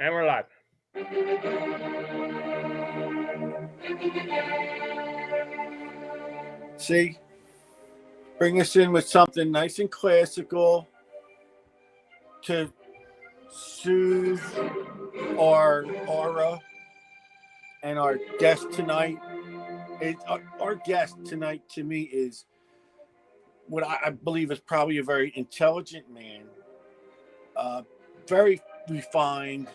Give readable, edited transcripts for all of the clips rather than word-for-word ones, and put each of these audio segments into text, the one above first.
And we're live. See, bring us in with something nice and classical to soothe our aura. And our guest tonight our guest tonight to me is what I believe is probably a very intelligent man, very refined.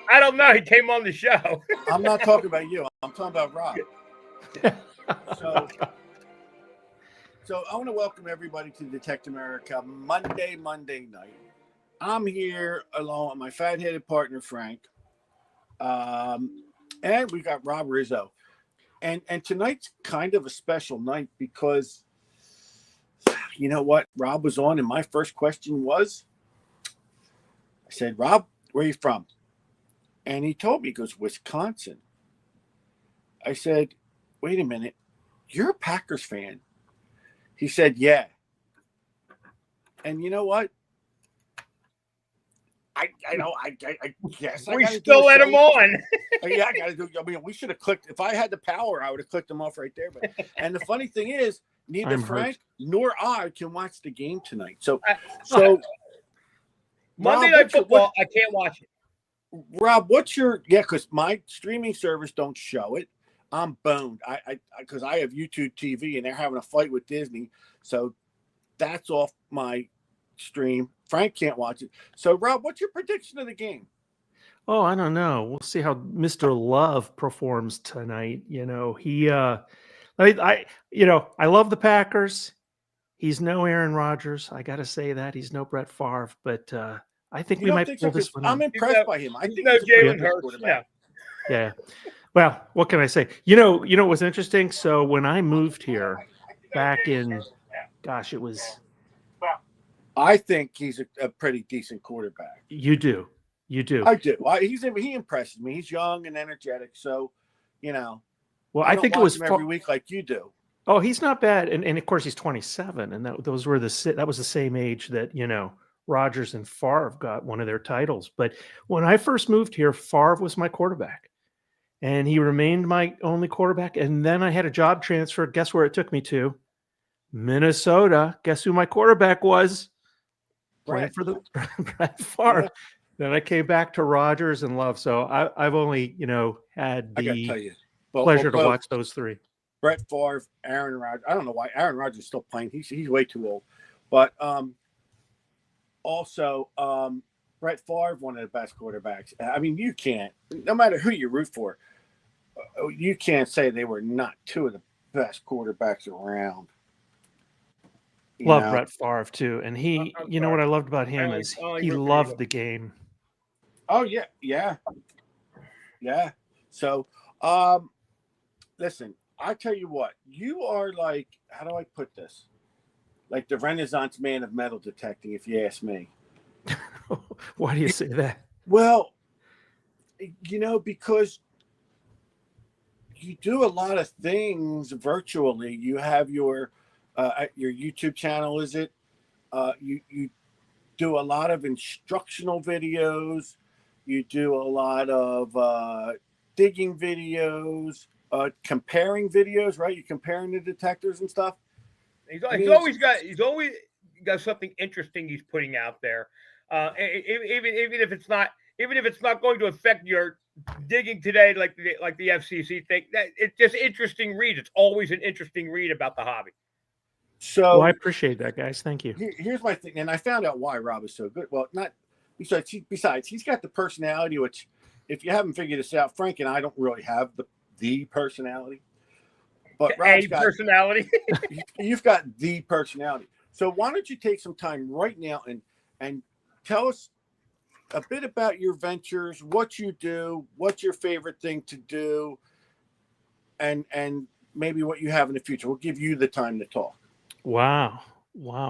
I don't know. He came on the show. I'm not talking about you. I'm talking about Rob. So I want to welcome everybody to Detect America Monday night. I'm here along with my fat-headed partner, Frank. And we got Rob Rizzo. And tonight's kind of a special night because, you know what? Rob was on, and my first question was, I said, Rob, where are you from? And he told me, he goes, Wisconsin. I said, wait a minute, you're a Packers fan? He said, yeah. And you know what? I guess we still let him on. Yeah, I got to do. I mean, we should have clicked. If I had the power, I would have clicked them off right there. But and the funny thing is, neither Frank nor I can watch the game tonight. So Monday Night Football, I can't watch it. Rob, what's your because my streaming service don't show it. I'm boned. Because I have YouTube TV and they're having a fight with Disney, so that's off my stream. Frank can't watch it. So, Rob, what's your prediction of the game? Oh, I don't know. We'll see how Mr. Love performs tonight. You know, I love the Packers. He's no Aaron Rodgers. I got to say that he's no Brett Favre, but I think we might pull this one. I'm impressed by him. I think no Jalen Hurts. Yeah. Well, what can I say? You know what was interesting? So when I moved here back in, gosh, it was. I think he's a pretty decent quarterback. You do. I do. He impresses me. He's young and energetic. So, Well, I think it was every week like you do. Oh, he's not bad, and of course he's 27, and that was the same age that Rodgers and Favre got one of their titles. But when I first moved here, Favre was my quarterback, and he remained my only quarterback. And then I had a job transfer. Guess where it took me to? Minnesota. Guess who my quarterback was? Playing for the Brett Favre. Yeah. Then I came back to Rodgers and Love. So I've only, had the pleasure to watch those three. Brett Favre, Aaron Rodgers. I don't know why Aaron Rodgers is still playing. He's way too old. But also Brett Favre, one of the best quarterbacks. I mean, you can't, no matter who you root for, you can't say they were not two of the best quarterbacks around. Love Brett Favre too, and he. What I loved about him is he loved the game. Oh yeah. So, listen, I tell you what, you are like, how do I put this? Like the Renaissance man of metal detecting, if you ask me. Why do you say that? Well, because you do a lot of things virtually. You have your YouTube channel, is it? You do a lot of instructional videos. You do a lot of digging videos, comparing videos, right? You're comparing the detectors and stuff. He's always got something interesting he's putting out there. Even if it's not going to affect your digging today, like the FCC thing, that it's just interesting read. It's always an interesting read about the hobby. So I appreciate that, guys. Thank you. Here's my thing, and I found out why Rob is so good. Well, not besides he's got the personality, which if you haven't figured this out, Frank and I don't really have the personality. But Rob's got personality. You've got the personality. So why don't you take some time right now and tell us a bit about your ventures, what you do, what's your favorite thing to do, and maybe what you have in the future. We'll give you the time to talk. Wow.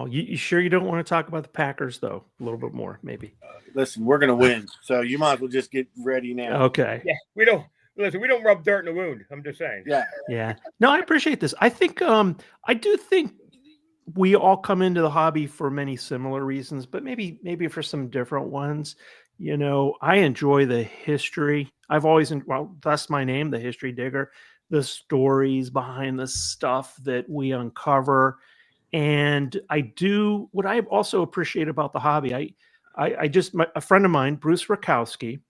You sure you don't want to talk about the Packers, though? A little bit more, maybe. Listen, we're going to win, so you might as well just get ready now. Okay. Yeah, we don't rub dirt in the wound. I'm just saying. Yeah. No, I appreciate this. I think I do think we all come into the hobby for many similar reasons, but maybe for some different ones. You know, I enjoy the history. I've always, well, that's my name, the History Digger, the stories behind the stuff that we uncover. And I do what I also appreciate about the hobby. A friend of mine, Bruce Rakowski,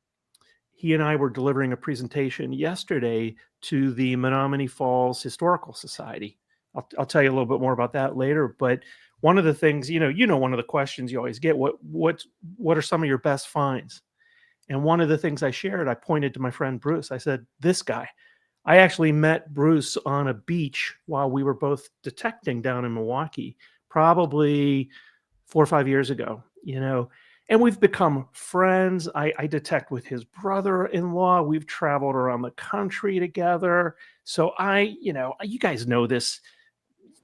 he and I were delivering a presentation yesterday to the Menominee Falls Historical Society. I'll tell you a little bit more about that later. But one of the things, one of the questions you always get, what are some of your best finds? And one of the things I shared, I pointed to my friend Bruce. I said, this guy. I actually met Bruce on a beach while we were both detecting down in Milwaukee, probably 4 or 5 years ago, and we've become friends. I detect with his brother-in-law. We've traveled around the country together. So you guys know this.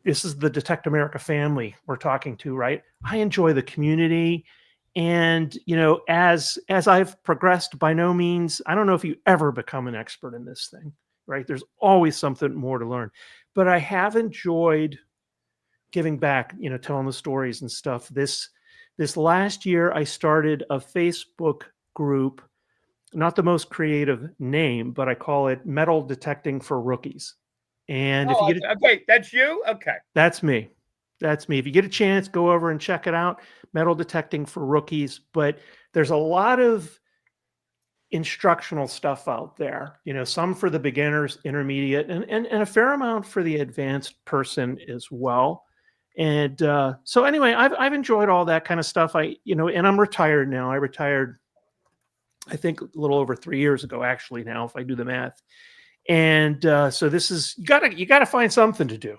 This is the Detect America family we're talking to, right? I enjoy the community. And, as I've progressed, by no means, I don't know if you ever become an expert in this thing, right? There's always something more to learn. But I have enjoyed giving back, telling the stories and stuff. This last year, I started a Facebook group, not the most creative name, but I call it Metal Detecting for Rookies. And if you get okay, that's you? Okay. That's me. That's me. If you get a chance, go over and check it out. Metal Detecting for Rookies. But there's a lot of instructional stuff out there, some for the beginners, intermediate, and a fair amount for the advanced person as well. And so anyway, I've enjoyed all that kind of stuff. And I'm retired now. I retired, I think, a little over 3 years ago, actually, now, if I do the math. And so this is, you gotta find something to do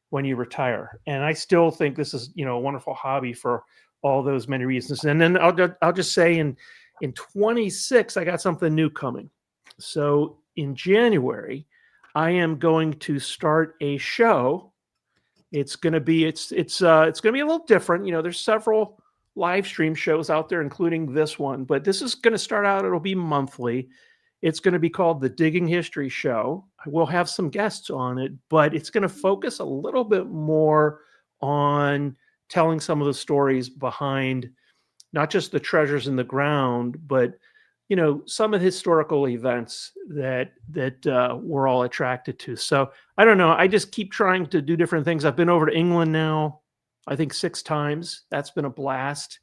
when you retire. And I still think this is, a wonderful hobby for all those many reasons. And then I'll just say in 26, I got something new coming. So in January, I am going to start a show. It's going to be, it's going to be a little different. There's several live stream shows out there, including this one, but this is going to start out, it'll be monthly. It's going to be called the Digging History Show. I will have some guests on it, but it's going to focus a little bit more on telling some of the stories behind not just the treasures in the ground, but some of the historical events that we're all attracted to. So I don't know. I just keep trying to do different things. I've been over to England now, I think 6 times. That's been a blast.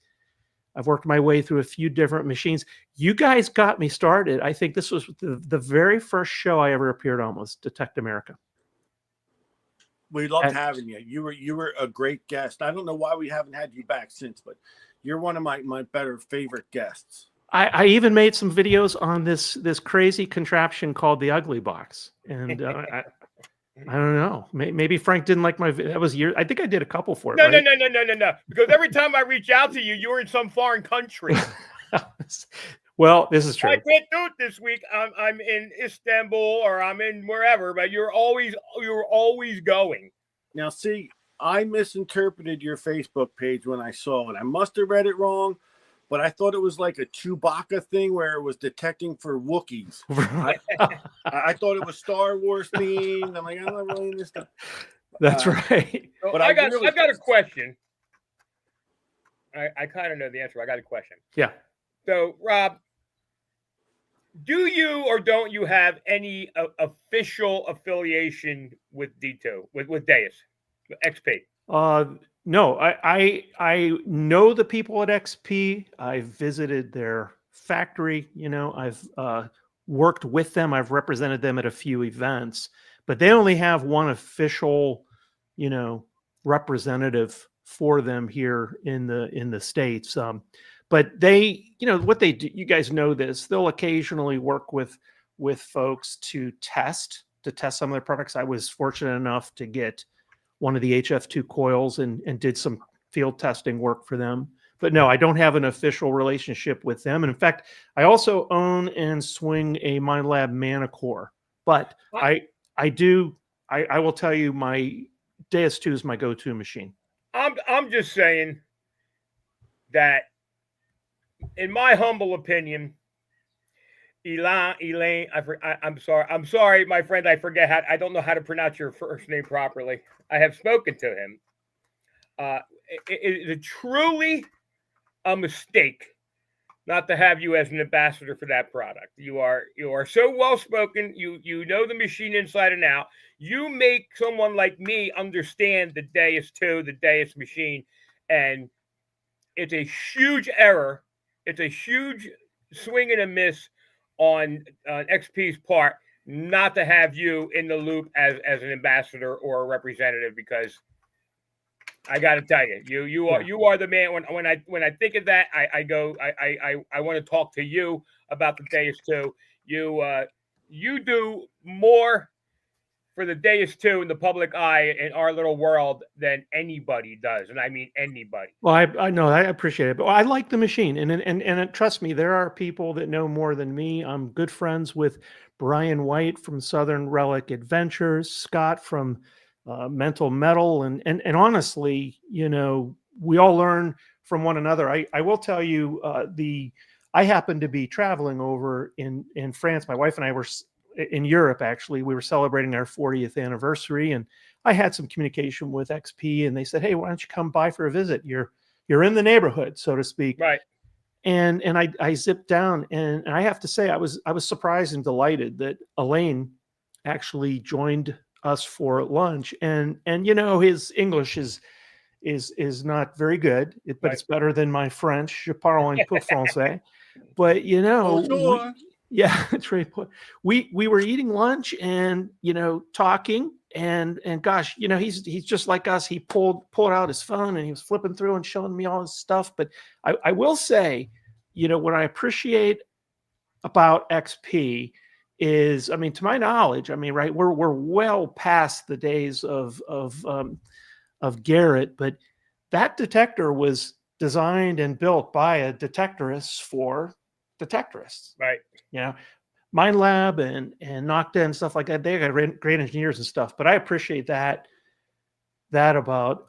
I've worked my way through a few different machines. You guys got me started. I think this was the very first show I ever appeared on was Detect America. We loved having you. You were a great guest. I don't know why we haven't had you back since, but you're one of my better favorite guests. I even made some videos on this crazy contraption called the Ugly Box, and I don't know. Maybe Frank didn't like that was years. I think I did a couple for it. No, right? no. Because every time I reach out to you, you're in some foreign country. Well, this is true. I can't do it this week. I'm in Istanbul or I'm in wherever, but you're always going. Now, see, I misinterpreted your Facebook page when I saw it. I must have read it wrong, but I thought it was like a Chewbacca thing where it was detecting for Wookiees. I thought it was Star Wars themed. I'm like, I'm not really in this stuff. That's right. But I got a question. I kind of know the answer. I got a question. Yeah. So, Rob, do you or don't you have any official affiliation with D2, with Deus, with XP? No, I know the people at XP. I've visited their factory. I've worked with them. I've represented them at a few events, but they only have one official, representative for them here in the States. But they, what they do, you guys know this, they'll occasionally work with folks to test some of their products. I was fortunate enough to get one of the HF2 coils and did some field testing work for them. But no, I don't have an official relationship with them. And in fact, I also own and swing a MindLab Manicore. But I will tell you, my Deus 2 is my go-to machine. I'm just saying that, in my humble opinion, Elaine, I'm sorry, my friend. I don't know how to pronounce your first name properly. I have spoken to him. It is truly a mistake not to have you as an ambassador for that product. You are so well spoken. You know the machine inside and out. You make someone like me understand the Deus 2, the Deus machine, and it's a huge error. It's a huge swing and a miss on XP's part not to have you in the loop as an ambassador or a representative, because I got to tell you, you are the man. When I think of that, I want to talk to you about the Deus 2. You do more for the Deus 2 in the public eye in our little world than anybody does, and I mean anybody. Well, I know, I appreciate it, but I like the machine, and trust me, there are people that know more than me. I'm good friends with Brian White from Southern Relic Adventures, Scott from Mental Metal, and honestly, we all learn from one another. I will tell you, I happened to be traveling over in France. My wife and I were in Europe, actually. We were celebrating our 40th anniversary, and I had some communication with XP, and they said, "Hey, why don't you come by for a visit? You're in the neighborhood, so to speak." Right. And I zipped down, and I have to say, I was surprised and delighted that Elaine actually joined us for lunch. And his English is not very good, but Right. it's better than my French. Je parle un peu français. But yeah, it's right. We were eating lunch and talking, and gosh, he's just like us. He pulled out his phone and he was flipping through and showing me all his stuff. But I will say, what I appreciate about XP is, I mean, to my knowledge, I mean, right, we're well past the days of Garrett, but that detector was designed and built by a detectorist for detectorists. Right. Mind Lab and Nocta and stuff like that. They got great engineers and stuff, but I appreciate that about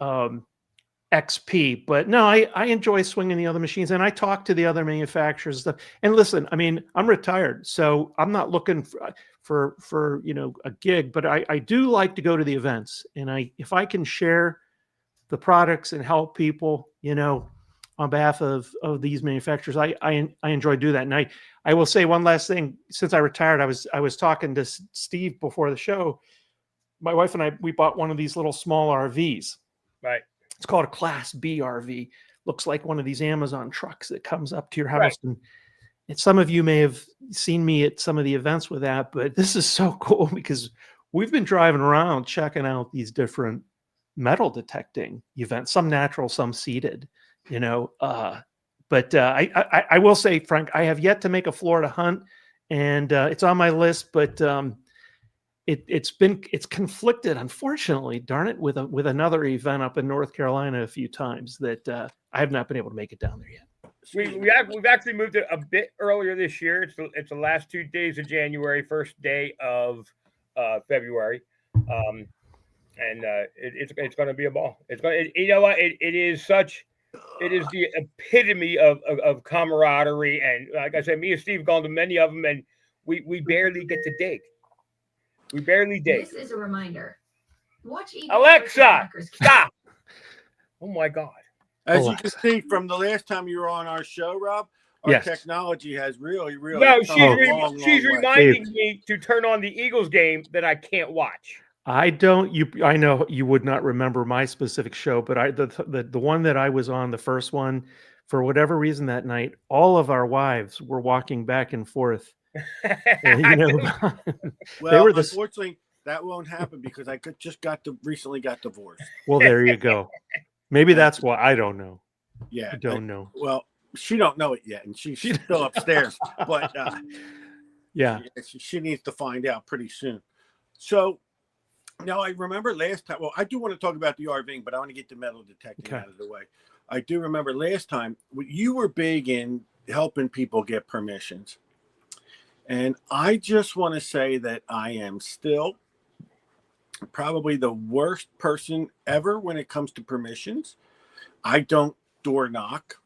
XP. But no, I enjoy swinging the other machines, and I talk to the other manufacturers and stuff. And listen, I mean, I'm retired, so I'm not looking for a gig, but I do like to go to the events, and if I can share the products and help people, on behalf of these manufacturers, I enjoy doing that. And I will say one last thing. Since I retired, I was talking to Steve before the show. My wife and we bought one of these little small RVs. Right. It's called a Class B RV. Looks like one of these Amazon trucks that comes up to your house. Right. And some of you may have seen me at some of the events with that, but this is so cool because we've been driving around checking out these different metal detecting events, some natural, some seeded. But I will say, Frank, I have yet to make a Florida hunt, and it's on my list, but it's conflicted, unfortunately, darn it, with another event up in North Carolina a few times that I have not been able to make it down there yet. We've actually moved it a bit earlier this year. It's the last 2 days of January, first day of February. And it's going to be a ball. It's going. You know what? It is the epitome of camaraderie, and like I said, me and Steve gone to many of them, and we barely get to dig. We barely dig. This is a reminder. Watch Alexa, stop! Oh my God! As Alexa. you can see from the last time you were on our show, Rob, our Yes. technology has really No, she's way. reminding me to turn on the Eagles game that I can't watch. I know you would not remember my specific show, but the one that I was on, the first one, for whatever reason that night, all of our wives were walking back and forth. Well, unfortunately, that won't happen because I recently got divorced. Well, there you go. Maybe that's why. I don't know. Yeah, I don't know. Well, she don't know it yet, and she's still upstairs. But yeah, she needs to find out pretty soon. So. Now, I remember last time, well, I do want to talk about the RVing, but I want to get the metal detecting out of the way. I do remember last time you were big in helping people get permissions. And I just want to say that I am still probably the worst person ever when it comes to permissions. I don't door knock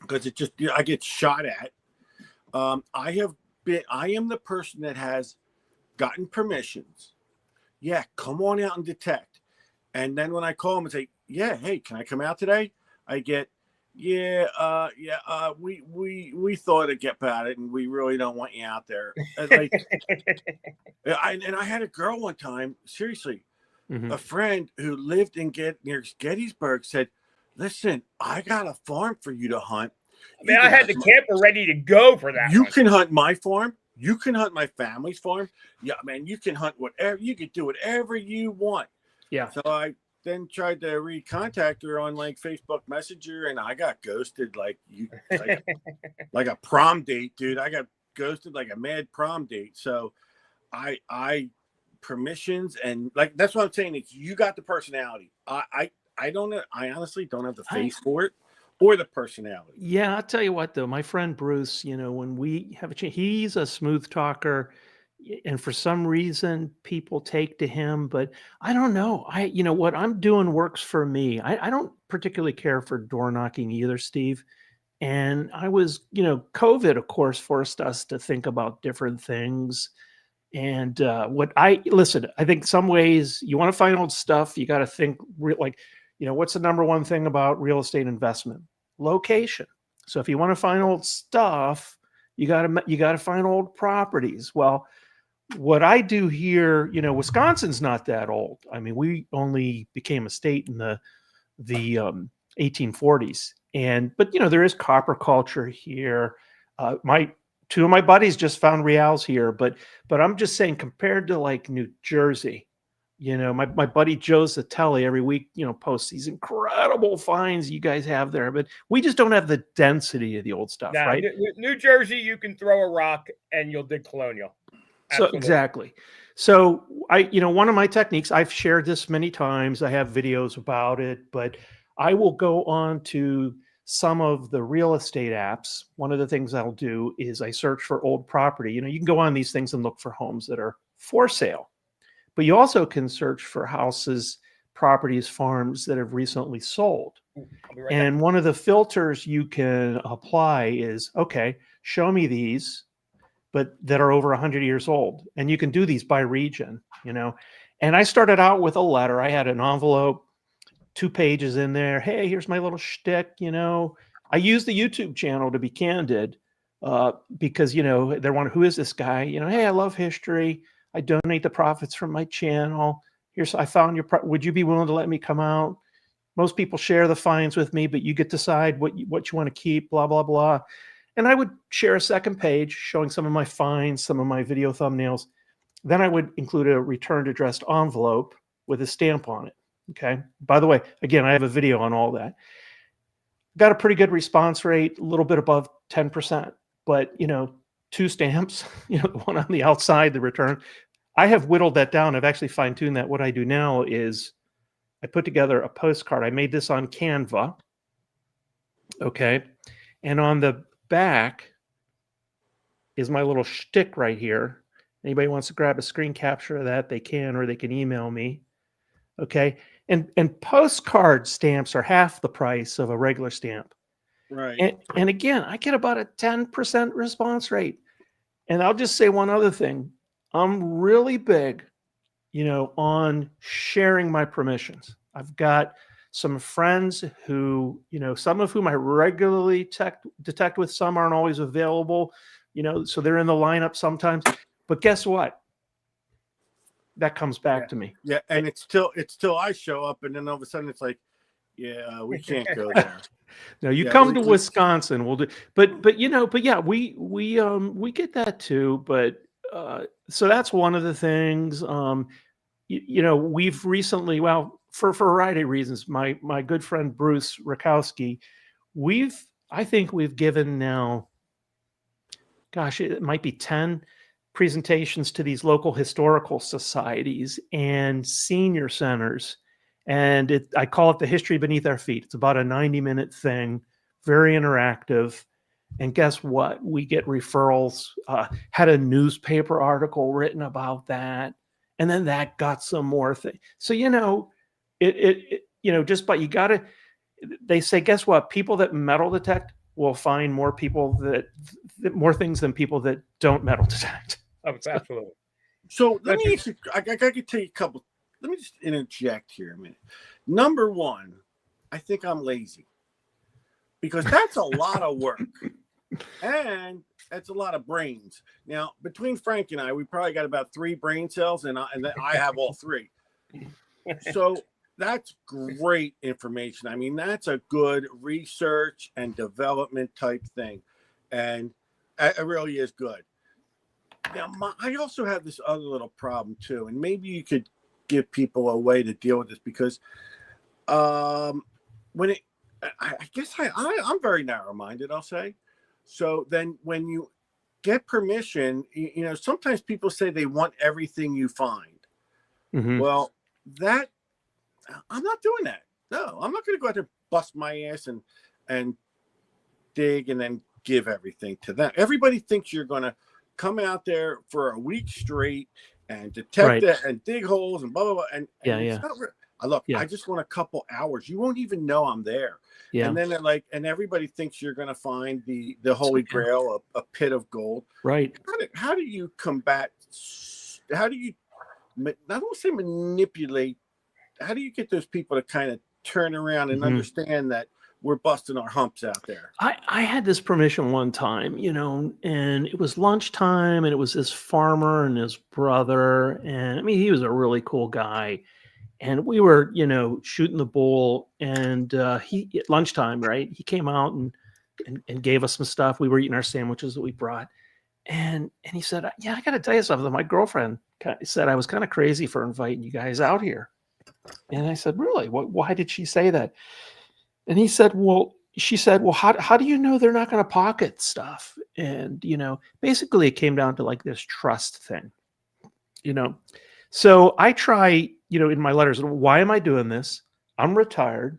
because I get shot at. I am the person that has gotten permissions. Yeah, come on out and detect. And then when I call them and say, yeah, hey, can I come out today? I get, We thought about it, and we really don't want you out there. Like, I had a girl one time, seriously, a friend who lived near Gettysburg said, "Listen, I got a farm for you to hunt. Man, I had the camper ready to go for that. You can hunt my farm. You can hunt my family's farm. Yeah, man, you can hunt whatever. You can do whatever you want." Yeah. So I then tried to recontact her on like Facebook Messenger, and I got ghosted like a prom date, dude. I got ghosted like a mad prom date. So I permissions, and like that's what I'm saying. Is you got the personality. I honestly don't have the face for it or the personality. Yeah, I'll tell you what though, my friend Bruce, when we have a chance, he's a smooth talker, and for some reason people take to him, but I don't know. What I'm doing works for me. I don't particularly care for door knocking either, Steve. And I was, COVID, of course, forced us to think about different things. And I think some ways you want to find old stuff, you got to think what's the number one thing about real estate investment? Location. So if you want to find old stuff, you got to find old properties. Well, what I do here, Wisconsin's not that old. I mean, we only became a state in the 1840s, but there is copper culture here. Two of my buddies just found reals here, but I'm just saying, compared to like New Jersey, my buddy Joe Zatelli every week, posts these incredible finds you guys have there, but we just don't have the density of the old stuff, right? New Jersey, you can throw a rock and you'll dig colonial. Absolutely. So exactly. So one of my techniques, I've shared this many times. I have videos about it, but I will go on to some of the real estate apps. One of the things I'll do is I search for old property. You can go on these things and look for homes that are for sale, but you also can search for houses, properties, farms that have recently sold. And one of the filters you can apply is, okay, show me these, but that are over 100 years old. And you can do these by region, And I started out with a letter. I had an envelope, 2 pages in there. Hey, here's my little shtick, I used the YouTube channel, to be candid, because, they're wondering, who is this guy? Hey, I love history. I donate the profits from my channel. I found would you be willing to let me come out? Most people share the finds with me, but you get to decide what you want to keep, blah, blah, blah. And I would share a second page showing some of my finds, some of my video thumbnails. Then I would include a returned addressed envelope with a stamp on it. Okay. By the way, again, I have a video on all that. Got a pretty good response rate, a little bit above 10%, but 2 stamps, the one on the outside, the return. I have whittled that down. I've actually fine-tuned that. What I do now is I put together a postcard. I made this on Canva. Okay. And on the back is my little shtick right here. Anybody wants to grab a screen capture of that, they can, or they can email me. Okay. And postcard stamps are half the price of a regular stamp. Right. And again, I get about a 10% response rate. And I'll just say one other thing. I'm really big, on sharing my permissions. I've got some friends who, some of whom I regularly detect with, some aren't always available, so they're in the lineup sometimes. But guess what? That comes back to me. Yeah, and it's still I show up, and then all of a sudden it's like, yeah, we can't go there. No, you come to Wisconsin, we'll do. But yeah, we get that too. But so that's one of the things. We've recently, for a variety of reasons, my good friend Bruce Rakowski, I think we've given now, gosh, it might be 10 presentations to these local historical societies and senior centers. And I call it the history beneath our feet. It's about a 90-minute thing, very interactive. And guess what? We get referrals, had a newspaper article written about that. And then that got some more things. So, they say, guess what? People that metal detect will find more more things than people that don't metal detect. Absolutely. So let me ask you, I could tell you a couple. Let me just interject here a minute. Number one, I think I'm lazy because that's a lot of work. And that's a lot of brains. Now, between Frank and I, we probably got about 3 brain cells, and I have all 3. So that's great information. I mean, that's a good research and development type thing. And it really is good. Now, I also have this other little problem too, and maybe you could give people a way to deal with this, because when it, I guess I'm very narrow-minded, I'll say. So then when you get permission, you know, sometimes people say they want everything you find. Mhm. Well, that I'm not doing that. No, I'm not going to go out there, bust my ass and dig and then give everything to them. Everybody thinks you're going to come out there for a week straight and detect it and dig holes and blah, blah, blah. And it's not look, I just want a couple hours. You won't even know I'm there. Yeah. And then they're like, and everybody thinks you're going to find the holy grail, a pit of gold. Right. How do you combat? How do you, I don't say manipulate. How do you get those people to kind of turn around and understand that we're busting our humps out there? I had this permission one time, you know, and it was lunchtime, and it was this farmer and his brother. And I mean, he was a really cool guy. And we were, you know, shooting the bull, and he at lunchtime, right? He came out and gave us some stuff. We were eating our sandwiches that we brought. And he said, yeah, I got to tell you something. My girlfriend said I was kind of crazy for inviting you guys out here. And I said, really? Why did she say that? And he said, she said, well, how do you know they're not going to pocket stuff? And, you know, basically it came down to like this trust thing, you know? So I try, you know, in my letters, why am I doing this? I'm retired.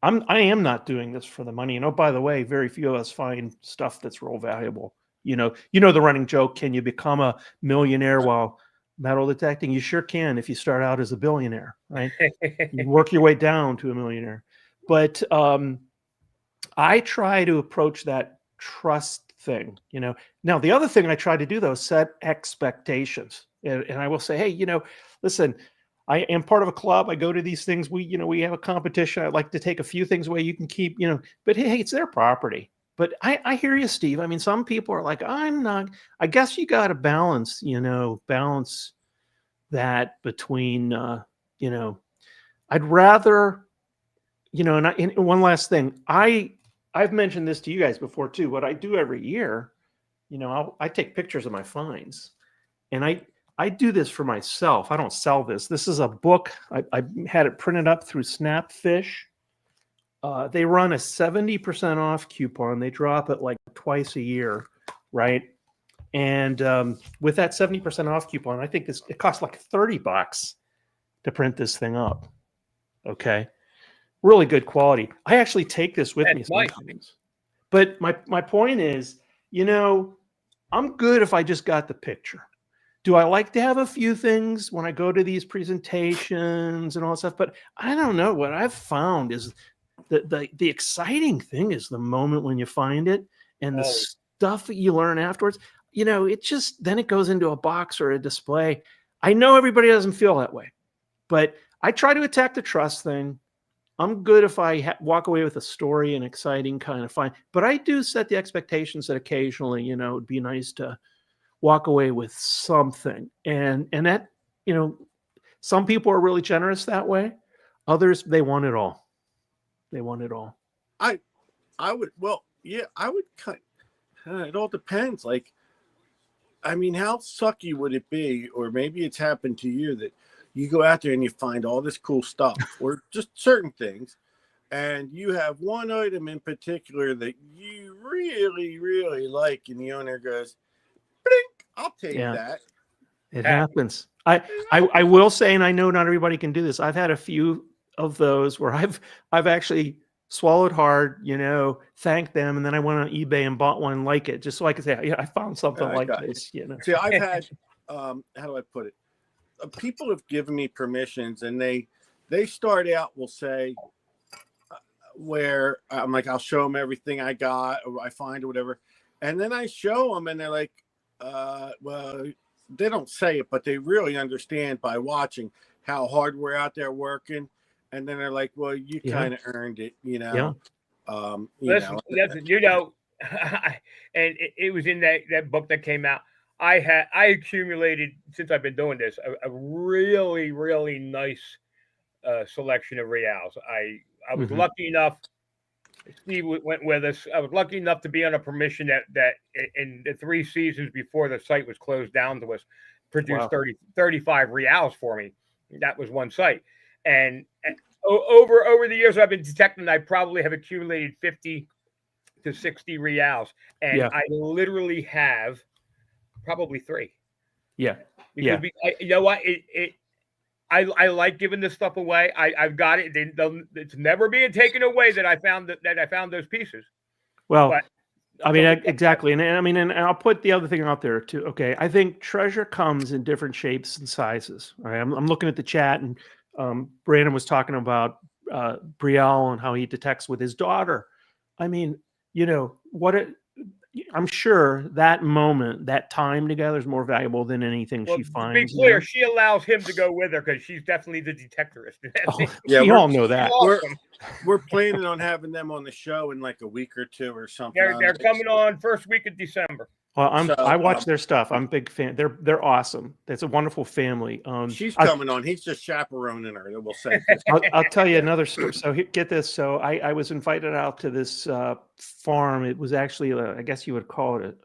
I am not doing this for the money. And oh, by the way, very few of us find stuff that's real valuable. You know the running joke, can you become a millionaire while metal detecting? You sure can if you start out as a billionaire, right? You work your way down to a millionaire. But I try to approach that trust thing, you know. Now, the other thing I try to do, though, is set expectations. And I will say, hey, you know, listen, I am part of a club. I go to these things. We have a competition. I'd like to take a few things away. You can keep, you know, but hey, it's their property. But I hear you, Steve. I mean, some people are like, I'm not. I guess you got to balance that between, you know, I'd rather, you know, and one last thing, I've mentioned this to you guys before too. What I do every year, you know, I take pictures of my finds, and I do this for myself. I don't sell this. This is a book. I had it printed up through Snapfish. They run a 70% off coupon. They drop it like twice a year, right? And with that 70% off coupon, I think it costs like $30 to print this thing up. Okay, really good quality. I actually take this with me sometimes. But my point is, you know, I'm good if I just got the picture. Do I like to have a few things when I go to these presentations and all that stuff? But I don't know. What I've found is the exciting thing is the moment when you find it and the stuff that you learn afterwards. You know, then it goes into a box or a display. I know everybody doesn't feel that way, but I try to attack the trust thing. I'm good if I walk away with a story and exciting kind of find, but I do set the expectations that occasionally, you know, it'd be nice to walk away with something. And that, you know, some people are really generous that way. Others, they want it all. They want it all. I would, well, yeah, I would it all depends. Like, I mean, how sucky would it be, or maybe it's happened to you, that you go out there and you find all this cool stuff or just certain things, and you have one item in particular that you really, really like, and the owner goes, blink, I'll take that. It happens. I will say, and I know not everybody can do this, I've had a few of those where I've actually swallowed hard, you know, thanked them, and then I went on eBay and bought one like it, just so I could say, yeah, I found something like this, you know. See, I've had, how do I put it? People have given me permissions, and they start out, will say, where I'm like, I'll show them everything I got, or I find or whatever, and then I show them, and they're like, well, they don't say it, but they really understand by watching how hard we're out there working. And then they're like, well, you kind of earned it, you know? Listen, and it was in that book that came out. I accumulated, since I've been doing this, a really, really nice selection of reals. I was lucky enough. Steve went with us. I was lucky enough to be on a permission that in the 3 seasons before the site was closed down to us, produced 35 reals for me. That was one site. And over the years I've been detecting, I probably have accumulated 50 to 60 reals. And I literally have probably 3. Yeah. Because you know what? I like giving this stuff away. I've got it. It's never being taken away that I found those pieces. Well, I mean, exactly. And I mean, and I'll put the other thing out there too. Okay. I think treasure comes in different shapes and sizes. All right. I'm looking at the chat, and Brandon was talking about Brielle and how he detects with his daughter. I mean, I'm sure that moment, that time together is more valuable than anything she finds. To be clear, she allows him to go with her because she's definitely the detectorist. We all know that. We're planning on having them on the show in like a week or 2 or something. They're coming on first week of December. Well, I watch their stuff. I'm a big fan. They're awesome. It's a wonderful family. She's coming on. He's just chaperoning her. We'll say. I'll tell you another story. So get this. So I was invited out to this farm. It was actually, I guess you would call it a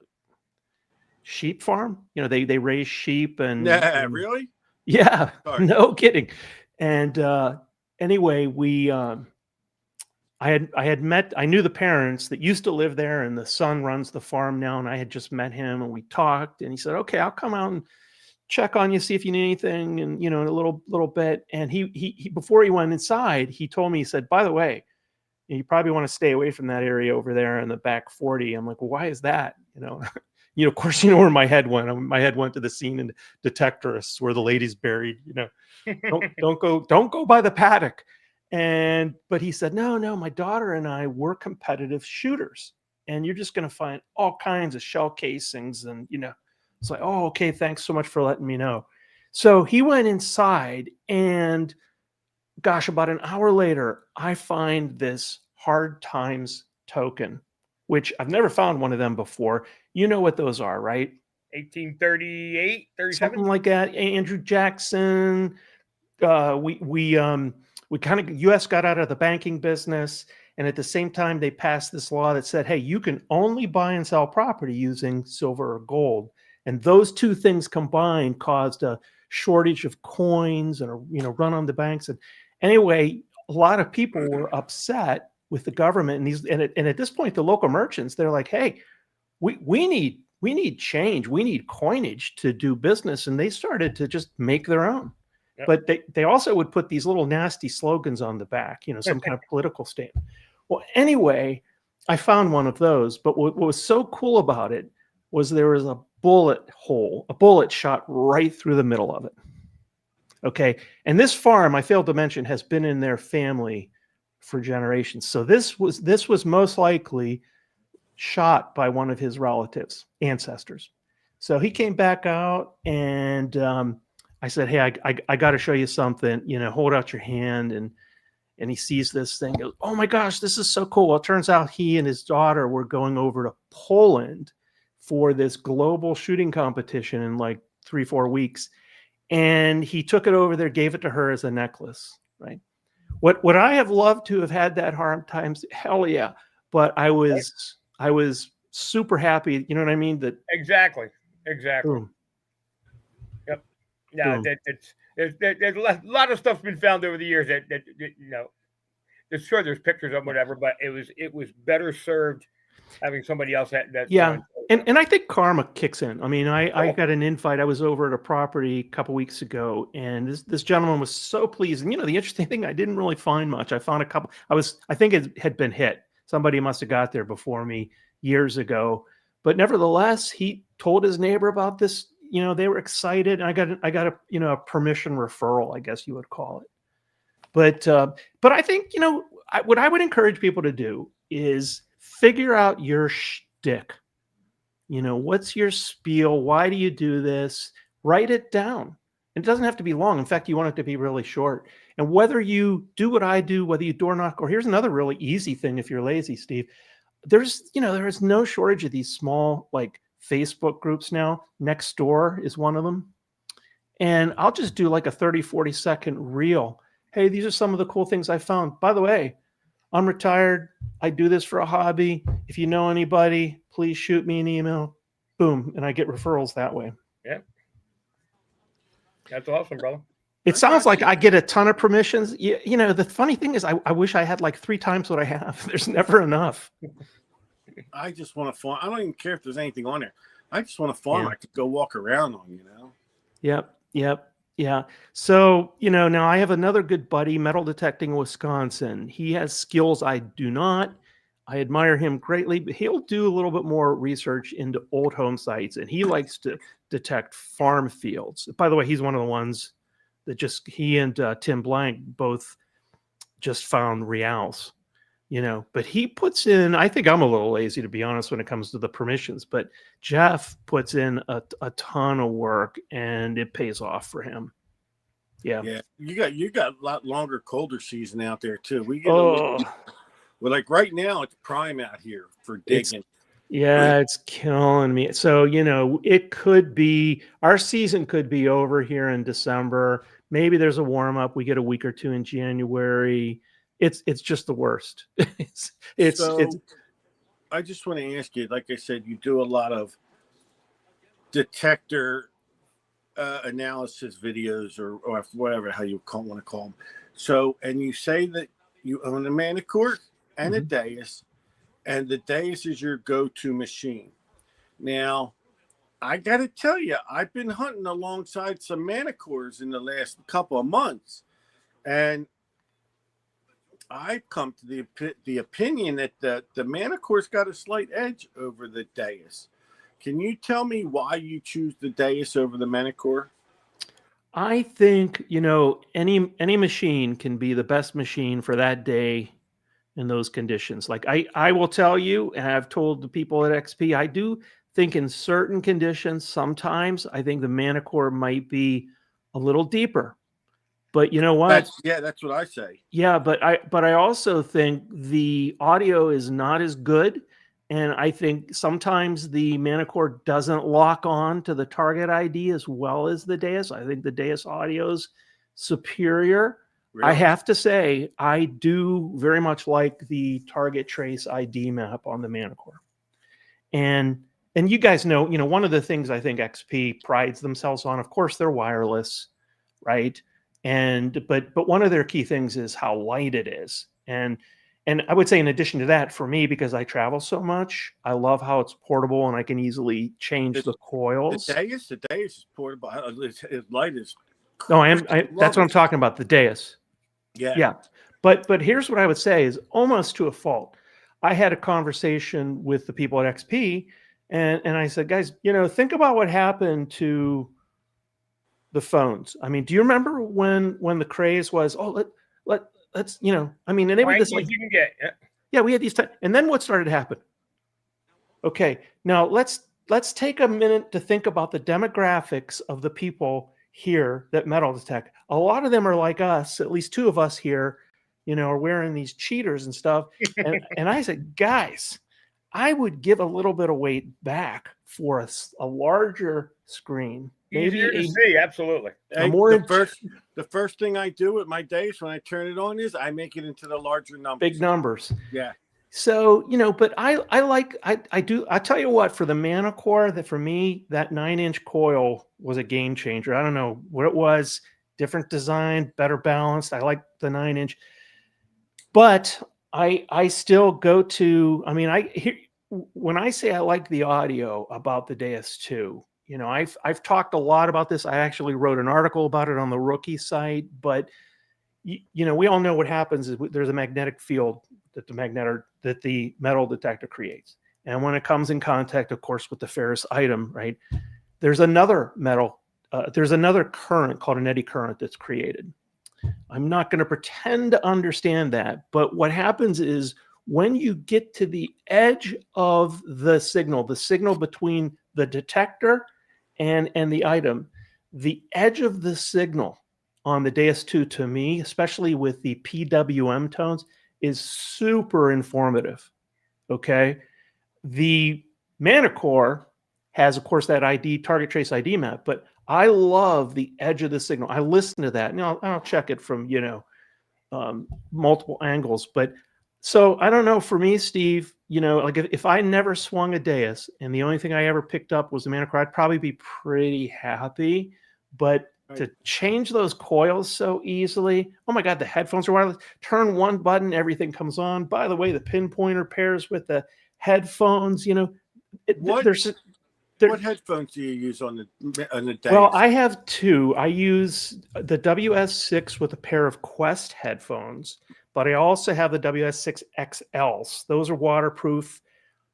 sheep farm. They raise sheep and really? Yeah, no kidding. And anyway, I knew the parents that used to live there, and the son runs the farm now. And I had just met him, and we talked, and he said, okay, I'll come out and check on you, see if you need anything. And, in a little bit. And he before he went inside, he told me, he said, by the way, you probably want to stay away from that area over there in the back 40. I'm like, well, why is that? Of course, where my head went. My head went to the scene in Detectorists where the lady's buried, don't go by the paddock. But he said, no, my daughter and I were competitive shooters, and you're just going to find all kinds of shell casings. And, it's like, oh, okay. Thanks so much for letting me know. So he went inside, and gosh, about an hour later, I find this Hard Times token, which I've never found one of them before. You know what those are, right? 1838, 37? Something like that. Andrew Jackson. We kind of, U.S. got out of the banking business, and at the same time, they passed this law that said, hey, you can only buy and sell property using silver or gold. And those two things combined caused a shortage of coins and a run on the banks. And anyway, a lot of people were upset with the government, and at this point, the local merchants, they're like, hey, we need change, we need coinage to do business, and they started to just make their own. Yep. But they also would put these little nasty slogans on the back, some kind of political statement. Well, anyway, I found one of those. But what was so cool about it was there was a bullet shot right through the middle of it. Okay. And this farm, I failed to mention, has been in their family for generations. So this was most likely shot by one of his relatives, ancestors. So he came back out, and I said, hey, I got to show you something, hold out your hand. And he sees this thing, goes, oh my gosh, this is so cool. Well, it turns out he and his daughter were going over to Poland for this global shooting competition in like 3-4 weeks. And he took it over there, gave it to her as a necklace, right? Would I have loved to have had that Hard Times? Hell yeah. But I was super happy. You know what I mean? That Exactly. Boom. Yep. Yeah, there's a lot of stuff's been found over the years that sure there's pictures of whatever, but it was better served having somebody else that yeah. And I think karma kicks in. I mean, I got an invite. I was over at a property a couple weeks ago, and this gentleman was so pleased. And the interesting thing, I didn't really find much. I found a couple. I think it had been hit. Somebody must have got there before me years ago. But nevertheless, he told his neighbor about this. They were excited, and I got a permission referral, I guess you would call it. But I think what I would encourage people to do is figure out your shtick. What's your spiel? Why do you do this? Write it down. And it doesn't have to be long. In fact, you want it to be really short. And whether you do what I do, whether you door knock, or here's another really easy thing if you're lazy, Steve, there is no shortage of these small like Facebook groups now. Next Door is one of them. And I'll just do like a 30, 40-second reel. Hey, these are some of the cool things I found. By the way, I'm retired. I do this for a hobby. If you know anybody, please shoot me an email. Boom. And I get referrals that way. Yeah. That's awesome, brother. It sounds like I get a ton of permissions. You know, the funny thing is I wish I had like 3 times what I have. There's never enough. I just want to farm. I don't even care if there's anything on there. I just want to farm. Yeah. I could go walk around on, Yep. Yeah. So, now I have another good buddy, metal detecting in Wisconsin. He has skills I do not. I admire him greatly, but he'll do a little bit more research into old home sites, and he likes to detect farm fields. By the way, he's one of the ones that he and Tim Blank both just found reals, but he puts in, I think I'm a little lazy, to be honest, when it comes to the permissions, but Jeff puts in a ton of work and it pays off for him. Yeah. You got a lot longer, colder season out there too. We get well, like right now, it's prime out here for digging. It's killing me. So, it could be, our season could be over here in December. Maybe there's a warm up. We get a week or 2 in January. It's just the worst. I just want to ask you, like I said, you do a lot of detector analysis videos or whatever, how you want to call them. So, and you say that you own a Manicore and a Deus, and the Deus is your go-to machine. Now, I got to tell you, I've been hunting alongside some Manicores in the last couple of months, and I've come to the opinion that the Manicore's got a slight edge over the Deus. Can you tell me why you choose the Deus over the Manicore? I think, any machine can be the best machine for that day in those conditions. Like I will tell you, and I've told the people at XP, I do think in certain conditions, sometimes I think the Manicore might be a little deeper. But you know what? That's what I say. Yeah, but I also think the audio is not as good. And I think sometimes the Manicore doesn't lock on to the target ID as well as the Deus. I think the Deus audio is superior. Really? I have to say, I do very much like the target trace ID map on the Manicore. And you guys know, one of the things I think XP prides themselves on, of course, they're wireless, right? But one of their key things is how light it is. And I would say in addition to that, for me, because I travel so much, I love how it's portable and I can easily change the coils. The Deus is portable. Its light is. No, that's what I'm talking about, the Deus. Yeah. But here's what I would say is almost to a fault. I had a conversation with the people at XP and I said, guys, think about what happened to the phones. I mean, do you remember when the craze was, let's, and they were just like, you can get. Yeah, we had these times. And then what started to happen? Okay, now let's take a minute to think about the demographics of the people here that metal detect. A lot of them are like us, at least 2 of us here, are wearing these cheaters and stuff. And I said, guys, I would give a little bit of weight back for a larger screen. Easier to see, absolutely. The first thing I do with my Deus when I turn it on is I make it into the larger numbers. Big numbers. Yeah. So, but I tell you what, for the Manicore, that for me, that 9-inch coil was a game changer. I don't know what it was, different design, better balanced. I like the 9-inch, but I still go to, when I say I like the audio about the Deus 2, I've talked a lot about this. I actually wrote an article about it on the Rookie site, but we all know what happens is there's a magnetic field that the metal detector creates. And when it comes in contact, of course, with the ferrous item, right, there's another current called an eddy current that's created. I'm not going to pretend to understand that, but what happens is when you get to the edge of the signal between the detector and the item, the edge of the signal on the Deus 2 to me, especially with the PWM tones, is super informative. Okay. The Manicore has, of course, that ID, target trace ID map, but I love the edge of the signal. I listen to that and I'll check it from, multiple angles. But so I don't know, for me, Steve, like if I never swung a Deus and the only thing I ever picked up was the Manicore, I'd probably be pretty happy. But to change those coils so easily, oh my God, the headphones are wireless. Turn one button, everything comes on. By the way, the pinpointer pairs with the headphones. What headphones do you use on the Deus? Well, I have two. I use the WS6 with a pair of Quest headphones, but I also have the WS6 XLs. Those are waterproof.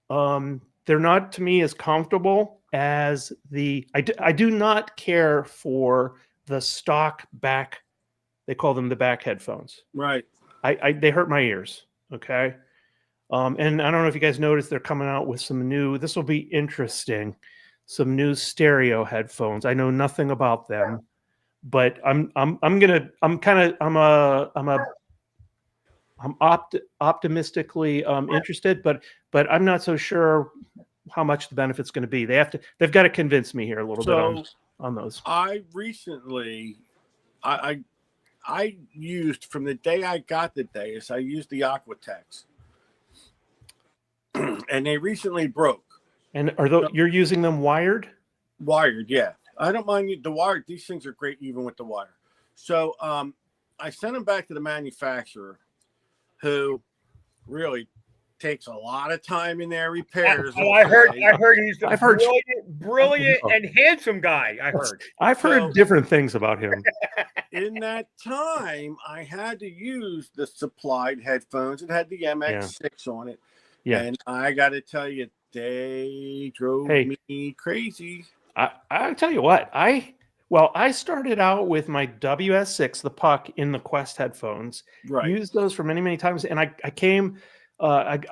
They're not, to me, as comfortable as I do not care for the stock back. They call them the back headphones. Right. They hurt my ears. Okay. And I don't know if you guys noticed, they're coming out with some new, this will be interesting, some new stereo headphones. I know nothing about them, but I'm optimistically interested, but I'm not so sure how much the benefit's going to be. They've got to convince me here a little bit on those. I recently, I used, from the day I got the Deus, I used the Aquatex. And they recently broke. And you're using them wired? Wired, yeah. I don't mind the wired. These things are great even with the wire. So I sent them back to the manufacturer, who really takes a lot of time in their repairs. I heard he's a brilliant and handsome guy. I've heard different things about him. In that time, I had to use the supplied headphones. It had the MX6 on it. Yeah. And I got to tell you, they drove me crazy. I'll tell you what, I started out with my WS6, the Puck, in the Quest headphones. Right. Used those for many, many times. And I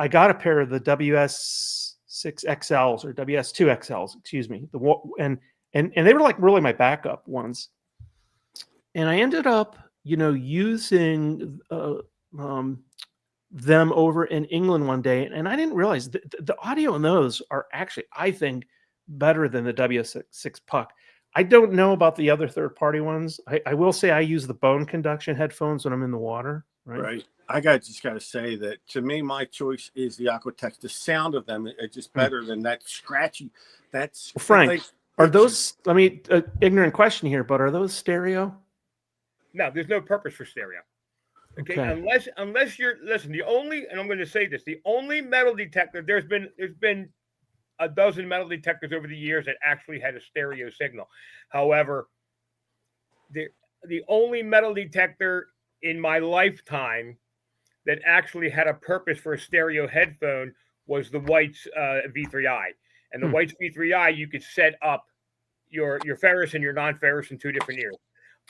got a pair of the WS6 XLs or WS2 XLs, excuse me. And they were like really my backup ones. And I ended up, using them over in England one day, and I didn't realize the audio in those are actually, I think, better than the WS6 Puck. I don't know about the other third-party ones. I will say I use the bone conduction headphones when I'm in the water. Right. I just got to say that to me, my choice is the Aquatex. The sound of them is just better than that scratchy. That's Frank. Are those? I mean, ignorant question here, but are those stereo? No, there's no purpose for stereo. Okay. Unless you're and I'm going to say this, the only metal detector, there's been a dozen metal detectors over the years that actually had a stereo signal. However, the only metal detector in my lifetime that actually had a purpose for a stereo headphone was the White's V3i. And the White's V3i, you could set up your ferrous and your non-ferrous in two different ears.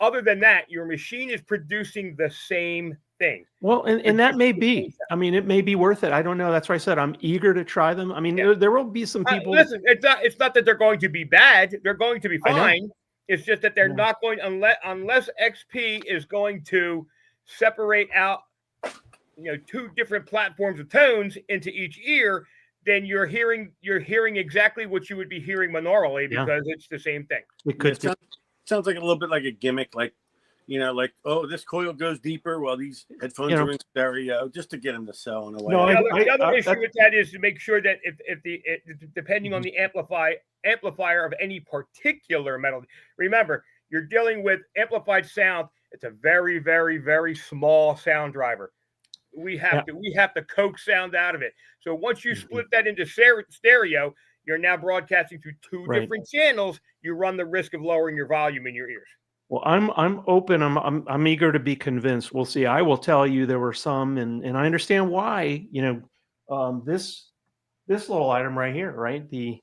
Other than that, your machine is producing the same thing. Well, and that may be. I mean, it may be worth it. I don't know. That's why I said I'm eager to try them. I mean, there will be some people. Listen, it's not that they're going to be bad. They're going to be fine. It's just that they're not going, unless XP is going to separate out, two different platforms of tones into each ear. Then you're hearing exactly what you would be hearing monorally because it's the same thing. It could. Sounds like a little bit like a gimmick, oh, this coil goes deeper. Well, these headphones are in stereo, just to get them to sell in a way. No, the other issue with that is to make sure that if depending on the amplifier of any particular metal, remember you're dealing with amplified sound. It's a very, very, very small sound driver. We have to coax sound out of it. So once you split that into stereo, you're now broadcasting through two different channels. You run the risk of lowering your volume in your ears. Well, I'm open. I'm eager to be convinced. We'll see. I will tell you there were some, and I understand why. This little item right here, right? The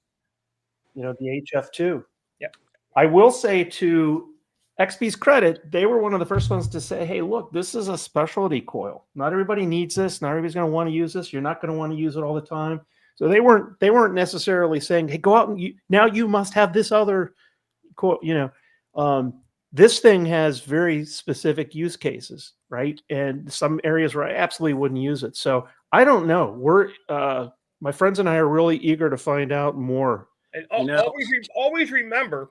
HF2. Yep. I will say, to XP's credit, they were one of the first ones to say, "Hey, look, this is a specialty coil. Not everybody needs this. Not everybody's going to want to use this. You're not going to want to use it all the time." So they weren't necessarily saying, "Hey, go out and now you must have this other coil." This thing has very specific use cases, right? And some areas where I absolutely wouldn't use it. So I don't know. My friends and I are really eager to find out more. And You know- always remember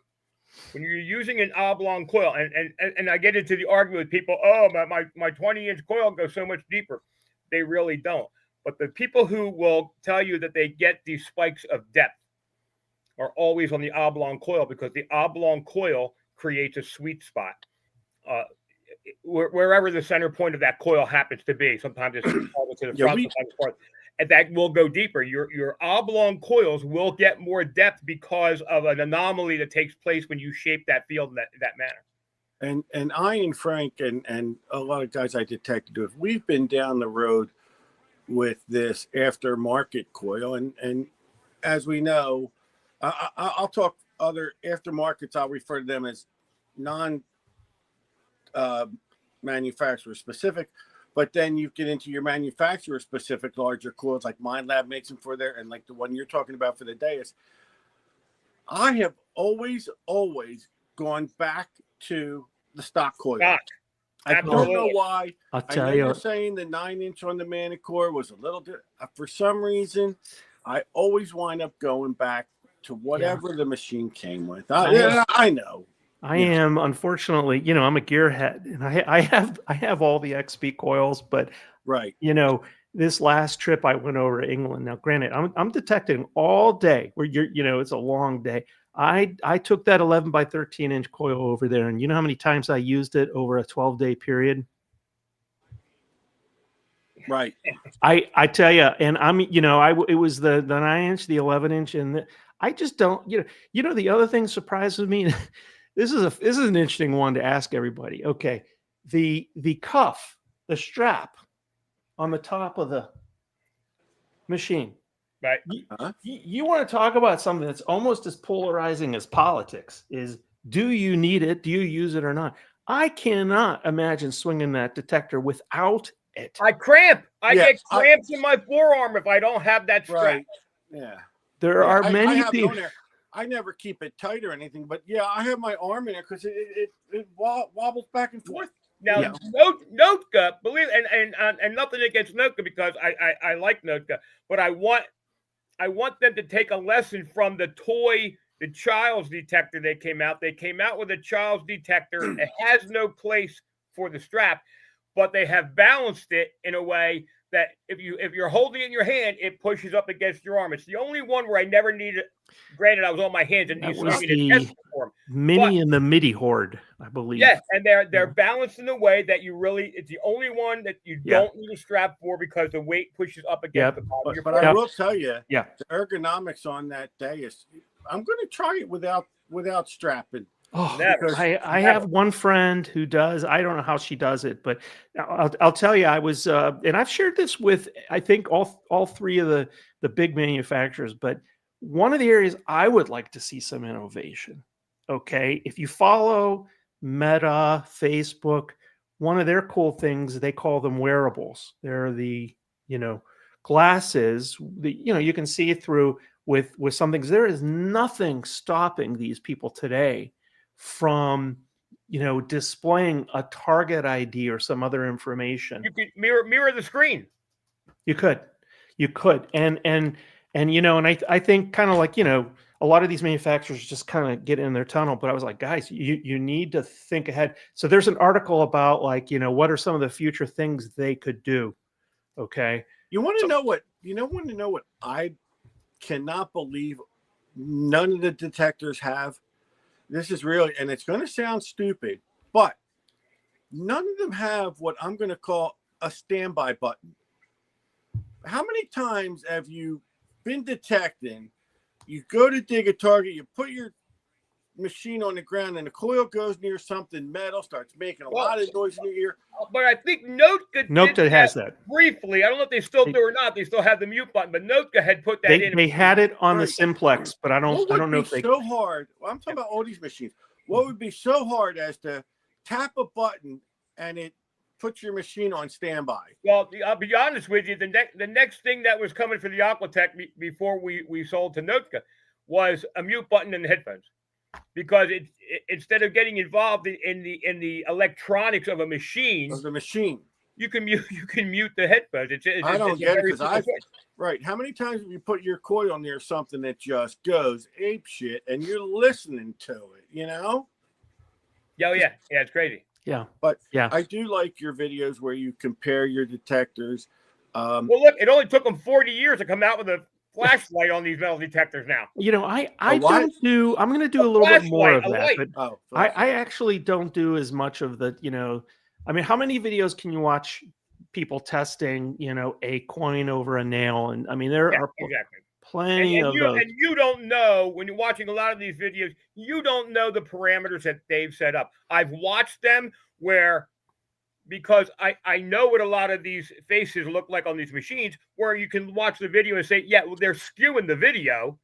when you're using an oblong coil, and I get into the argument with people, oh, my 20-inch coil goes so much deeper. They really don't. But the people who will tell you that they get these spikes of depth are always on the oblong coil, because the oblong coil creates a sweet spot wherever the center point of that coil happens to be. Sometimes it's farther to the front, sometimes farther. And that will go deeper. Your oblong coils will get more depth because of an anomaly that takes place when you shape that field in that manner. And I and Frank and a lot of guys I detected with, we've been down the road with this aftermarket coil, and as we know, I'll talk other aftermarkets. I'll refer to them as non manufacturer specific, but then you get into your manufacturer specific larger coils, like Mind Lab makes them for there, and like the one you're talking about for the Deus. I have always gone back to the stock coil. I don't know why. I'll tell you. You're saying the 9-inch on the Manicore was a little bit, for some reason, I always wind up going back to whatever the machine came with. I know. I am, unfortunately, I'm a gearhead, and I have all the XP coils, but right. This last trip I went over to England. Now, granted, I'm detecting all day where it's a long day. I took that 11 by 13 inch coil over there, and you know how many times I used it over a 12-day period? Right. I tell you, and it was the 9-inch, the 11-inch, and I just don't, the other thing surprises me. This is an interesting one to ask everybody. Okay. The cuff, the strap on the top of the machine. Right. You want to talk about something that's almost as polarizing as politics is, do you need it? Do you use it or not? I cannot imagine swinging that detector without it. I cramp. I get cramps in my forearm if I don't have that strap. Right. Yeah. There are many people. I never keep it tight or anything, but I have my arm in there because it wobbles back and forth. Now, Notka, believe, and nothing against Notka, because I like Notka, but I want them to take a lesson from the child's detector they came out. They came out with a child's detector. It has no place for the strap, but they have balanced it in a way that if you're holding it in your hand, it pushes up against your arm. It's the only one where I never needed. Granted, I was on my hands and knees, so I needed a test form. Mini and the MIDI Horde, I believe. Yes, and they're balanced in a way that it's the only one that you don't need a strap for, because the weight pushes up against the bottom of your foot. But I will tell you, the ergonomics on that day is, I'm going to try it without strapping. Oh, I have one friend who does. I don't know how she does it, but I'll tell you, I was, and I've shared this with, I think, all three of the big manufacturers, but one of the areas I would like to see some innovation. Okay. If you follow Meta, Facebook, one of their cool things, they call them wearables. They're the, glasses that, you can see through with some things. There is nothing stopping these people today from, displaying a target ID or some other information. You could mirror the screen. You could, and I think kind of like, a lot of these manufacturers just kind of get in their tunnel, but I was like, guys, you need to think ahead. So there's an article about what are some of the future things they could do. Okay. You want to know what I cannot believe none of the detectors have? This is really, and it's going to sound stupid, but none of them have what I'm going to call a standby button. How many times have you been detecting, you go to dig a target, you put your machine on the ground, and the coil goes near something metal, starts making a lot of noise in your ear? But I think Notka has that briefly. I don't know if they still do or not. They still have the mute button, but Notka had put that in. They had it on the Simplex, but I don't know if they. So hard. Well, I'm talking about all these machines. What would be so hard as to tap a button and it puts your machine on standby? Well, I'll be honest with you. The next thing that was coming for the Aquatech before we sold to Notka was a mute button in the headphones. because instead of getting involved in the electronics of a machine, you can mute the headphones. I don't get it because right. How many times have you put your coil on there, something that just goes ape shit, and you're listening to it? You know? Oh yeah, it's crazy. Yeah, but yeah, I do like your videos where you compare your detectors. Well, look, it only took them 40 years to come out with a flashlight on these metal detectors now. You know, I don't do. I'm going to do a little bit more of that, but I actually don't do as much of the. You know, I mean, how many videos can you watch? People testing, you know, a coin over a nail, and I mean, there are plenty of those. And you don't know when you're watching a lot of these videos, you don't know the parameters that they've set up. I've watched them because I know what a lot of these faces look like on these machines, where you can watch the video and say, yeah, well, they're skewing the video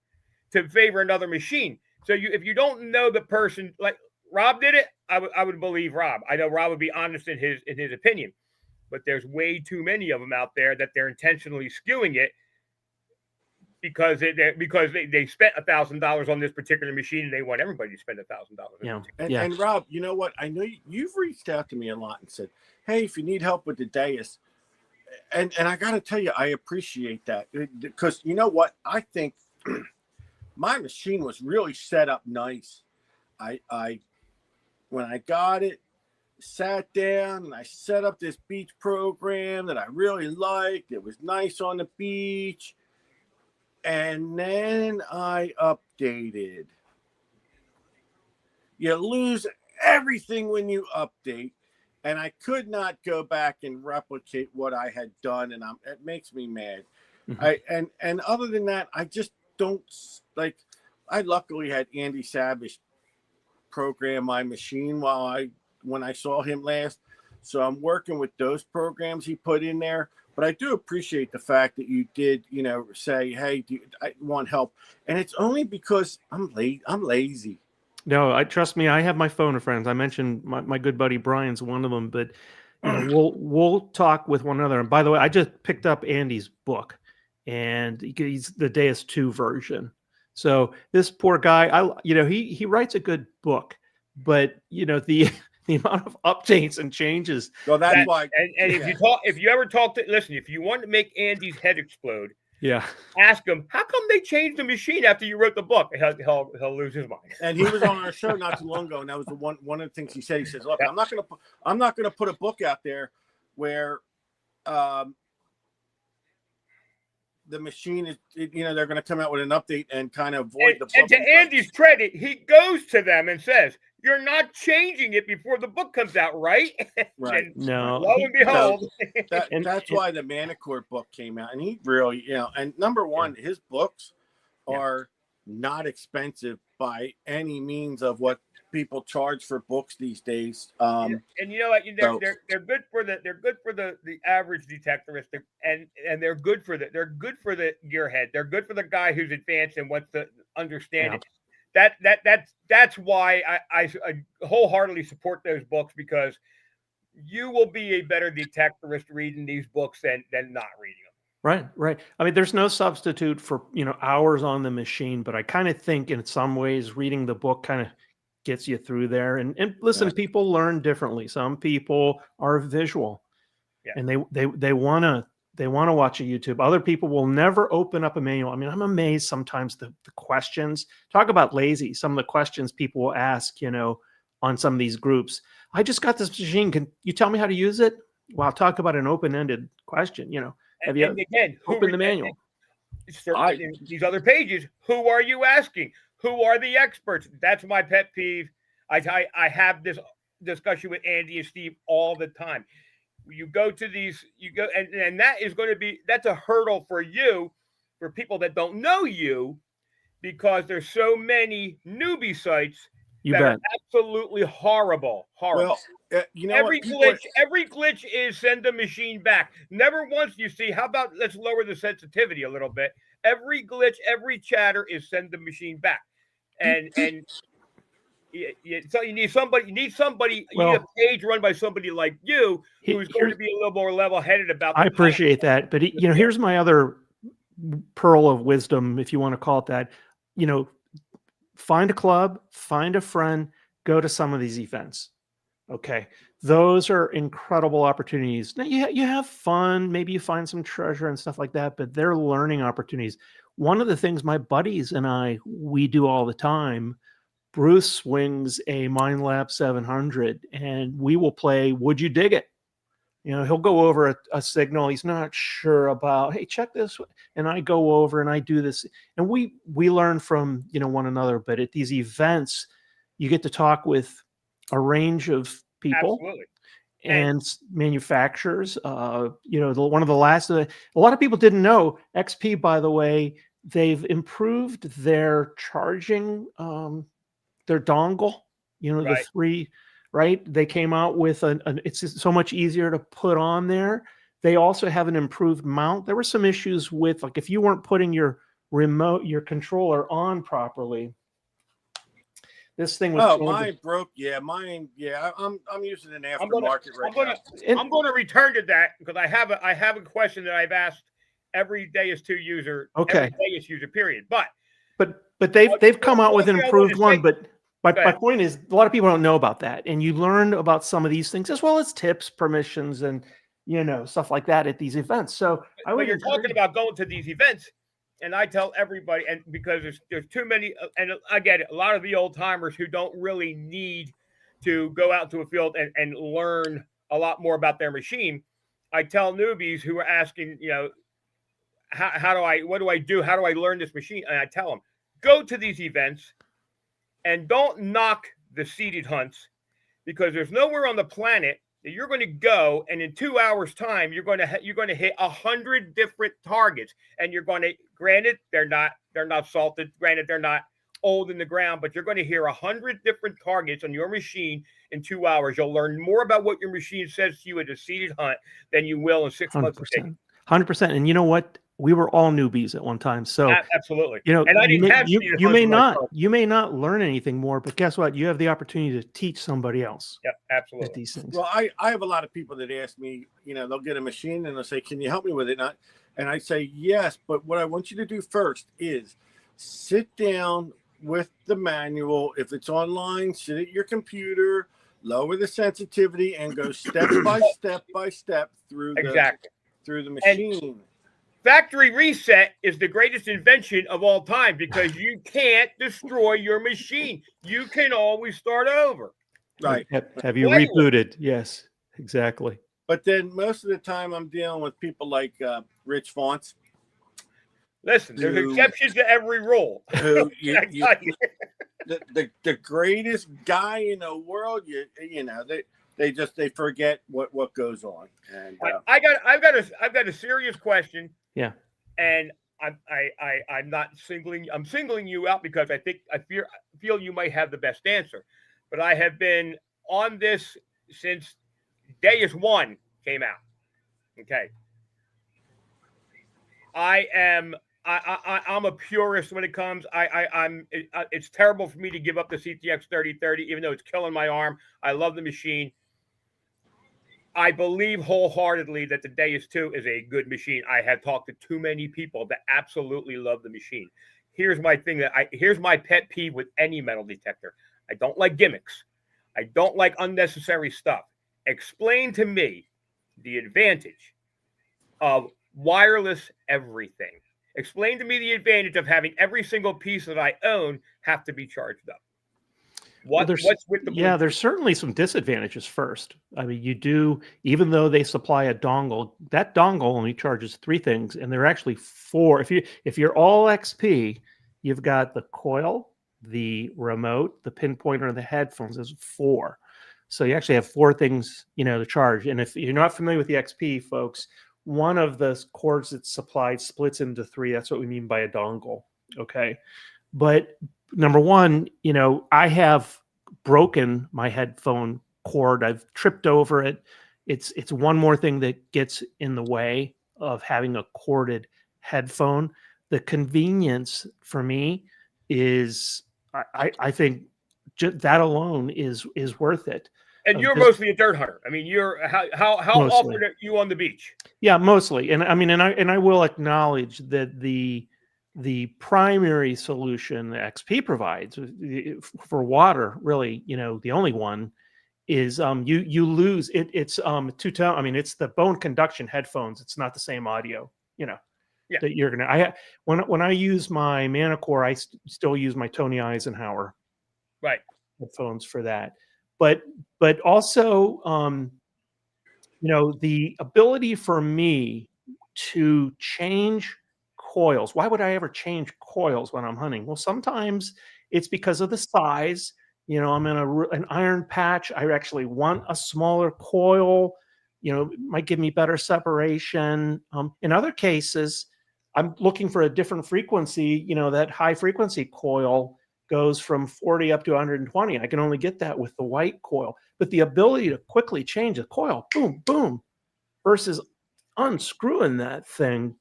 to favor another machine. So if you don't know the person, like Rob did it, I would believe Rob. I know Rob would be honest in his opinion. But there's way too many of them out there that they're intentionally skewing it because they spent $1,000 on this particular machine and they want everybody to spend $1,000. Yeah. And Rob, you know what? I know you've reached out to me a lot and said, "Hey, if you need help with the dais," and I got to tell you, I appreciate that because you know what? I think my machine was really set up nice. I when I got it. Sat down and I set up this beach program that I really liked. It was nice on the beach. And then I updated. You lose everything when you update. And I could not go back and replicate what I had done. And it makes me mad. Mm-hmm. And other than that, I just don't like. I luckily had Andy Sabish program my machine when I saw him last. So I'm working with those programs he put in there. But I do appreciate the fact that you did, you know, say, hey, I want help. And it's only because I'm lazy. No, trust me, I have my phone of friends. I mentioned my good buddy Brian's one of them, but you know, we'll talk with one another. And by the way, I just picked up Andy's book, and he's the Deus 2 version. So this poor guy, he writes a good book, but you know, the amount of updates and changes. Well, that's why. And if you ever talk to, listen, if you want to make Andy's head explode, ask him, how come they changed the machine after you wrote the book? He'll lose his mind. And he was on our show not too long ago, and that was one of the things he said. He says, "Look, I'm not gonna put a book out there where the machine is, you know, they're going to come out with an update and kind of void the book." And to Andy's credit, he goes to them and says, "You're not changing it before the book comes out, right?" Right. No. Lo and behold. That's why the Manicore book came out. And he really, you know, and number one, his books are not expensive by any means of what people charge for books these days. And you know what? They're good for the average detectorist, and they're good for the gearhead. They're good for the guy who's advanced and wants to understand it. That's why I wholeheartedly support those books, because you will be a better detectorist reading these books than not reading them. Right. I mean, there's no substitute for, you know, hours on the machine, but I kind of think in some ways reading the book kind of gets you through there. And listen, people learn differently. Some people are visual, and they want to watch a YouTube. Other people will never open up a manual. I mean, I'm amazed sometimes the questions. Talk about lazy. Some of the questions people will ask, you know, on some of these groups. I just got this machine. Can you tell me how to use it? Wow, talk about an open-ended question. You know, have you opened the manual? These other pages, who are you asking? Who are the experts? That's my pet peeve. I have this discussion with Andy and Steve all the time. You go to these, and that is going to be, that's a hurdle for you, for people that don't know you, because there's so many newbie sites are absolutely horrible. Well, you know, every glitch is send the machine back. Never once you see, how about let's lower the sensitivity a little bit. Every glitch, every chatter is send the machine back. And so you need somebody. You need a page run by somebody like you, who's going to be a little more level-headed about. I appreciate that, but you know, here's my other pearl of wisdom, if you want to call it that. You know, find a club, find a friend, go to some of these events. Okay. Those are incredible opportunities. Now you have fun, maybe you find some treasure and stuff like that, but they're learning opportunities. One of the things my buddies and we do all the time, Bruce swings a MineLab 700 and we will play Would You Dig It? He'll go over a signal he's not sure about. Hey, check this. And I go over and I do this. And we learn from, one another. But at these events, you get to talk with a range of people. Absolutely. And manufacturers. One of the last, a lot of people didn't know, XP, by the way, they've improved their charging, their dongle, Right. the 3, right? They came out with it's just so much easier to put on there. They also have an improved mount. There were some issues with, like, if you weren't putting your controller on properly, this thing was. Mine broke. Yeah, mine. Yeah, I'm using an aftermarket right now. I'm going to return to that because I have a question that I've asked every day is to user. Okay. Every day is user. Period. But they've come out with an improved one. But my point is, a lot of people don't know about that, and you learn about some of these things as well as tips, permissions, and stuff like that at these events. So you're talking about going to these events. And I tell everybody, and because there's too many, and I get it, a lot of the old timers who don't really need to go out to a field and learn a lot more about their machine. I tell newbies who are asking, what do I do? How do I learn this machine? And I tell them, go to these events and don't knock the seated hunts, because there's nowhere on the planet that you're going to go and in 2 hours time you're going to hit 100 different targets, and you're going to, granted they're not salted, granted they're not old in the ground, but you're going to hear 100 different targets on your machine in 2 hours. You'll learn more about what your machine says to you at a seated hunt than you will in 6 months. 100%. And you know what? We were all newbies at one time. So absolutely. And I didn't have you may not learn anything more, but guess what? You have the opportunity to teach somebody else. Yep, absolutely. At these things. Well, I have a lot of people that ask me, they'll get a machine and they'll say, "Can you help me with it?" And I say, "Yes, but what I want you to do first is sit down with the manual. If it's online, sit at your computer, lower the sensitivity, and go step by step through the machine." And factory reset is the greatest invention of all time, because you can't destroy your machine. You can always start over. Right. Have you rebooted? Yes, exactly. But then most of the time I'm dealing with people like Rich Fonts. Listen, there's exceptions to every rule. The greatest guy in the world, they forget what goes on. And I've got a serious question. Yeah. And I'm not singling you out because I feel you might have the best answer. But I have been on this since Deus 1 came out. Okay. I'm a purist when it comes. It's terrible for me to give up the CTX 3030, even though it's killing my arm. I love the machine. I believe wholeheartedly that the Deus 2 is a good machine. I have talked to too many people that absolutely love the machine. Here's my thing here's my pet peeve with any metal detector. I don't like gimmicks. I don't like unnecessary stuff. Explain to me the advantage of wireless everything. Explain to me the advantage of having every single piece that I own have to be charged up. What's with the there's certainly some disadvantages first. I mean, you do, even though they supply a dongle, that dongle only charges 3 things, and there are actually 4. If you're all XP, you've got the coil, the remote, the pinpointer, and the headphones. There's 4. So you actually have 4 things, to charge. And if you're not familiar with the XP, folks, one of the cords that's supplied splits into 3. That's what we mean by a dongle. Okay. But number one, I have broken my headphone cord. I've tripped over it. It's one more thing that gets in the way of having a corded headphone. The convenience for me is, I think that alone is worth it. And you're mostly a dirt hunter. I mean, how often are you on the beach? Yeah, mostly. And I mean, and I will acknowledge that the the primary solution that XP provides for water, really, the only one is you lose it. It's two-tone. I mean, it's the bone conduction headphones. It's not the same audio, Yeah. that you're gonna. When I use my Manicore, I still use my Tony Eisenhower Right. headphones for that. But also, the ability for me to change coils. Why would I ever change coils when I'm hunting? Well, sometimes it's because of the size. I'm in an iron patch. I actually want a smaller coil. It might give me better separation. In other cases, I'm looking for a different frequency. That high frequency coil goes from 40 up to 120. I can only get that with the white coil. But the ability to quickly change a coil, boom, boom, versus unscrewing that thing,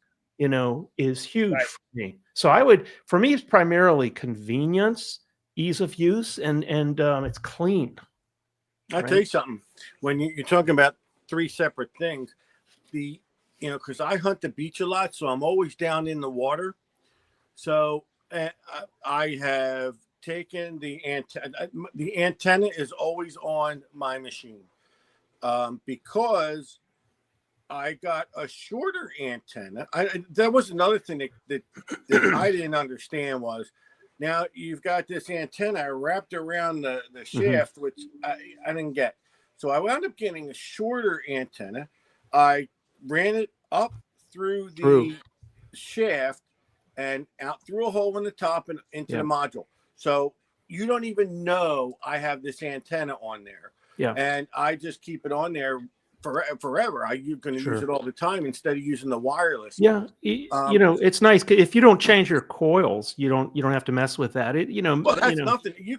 is huge Right. for me. So for me, it's primarily convenience, ease of use, and it's clean. I'll tell you something. When you're talking about three separate things, because I hunt the beach a lot, so I'm always down in the water. So I have taken the antenna. The antenna is always on my machine because I got a shorter antenna. That was another thing that I didn't understand was, now you've got this antenna wrapped around the shaft, which I didn't get. So I wound up getting a shorter antenna. I ran it up through the shaft and out through a hole in the top and into the module. So you don't even know I have this antenna on there. Yeah. And I just keep it on there forever. You're going to use it all the time instead of using the wireless. Yeah. It's nice. If you don't change your coils, you don't have to mess with that. Well, that's nothing. You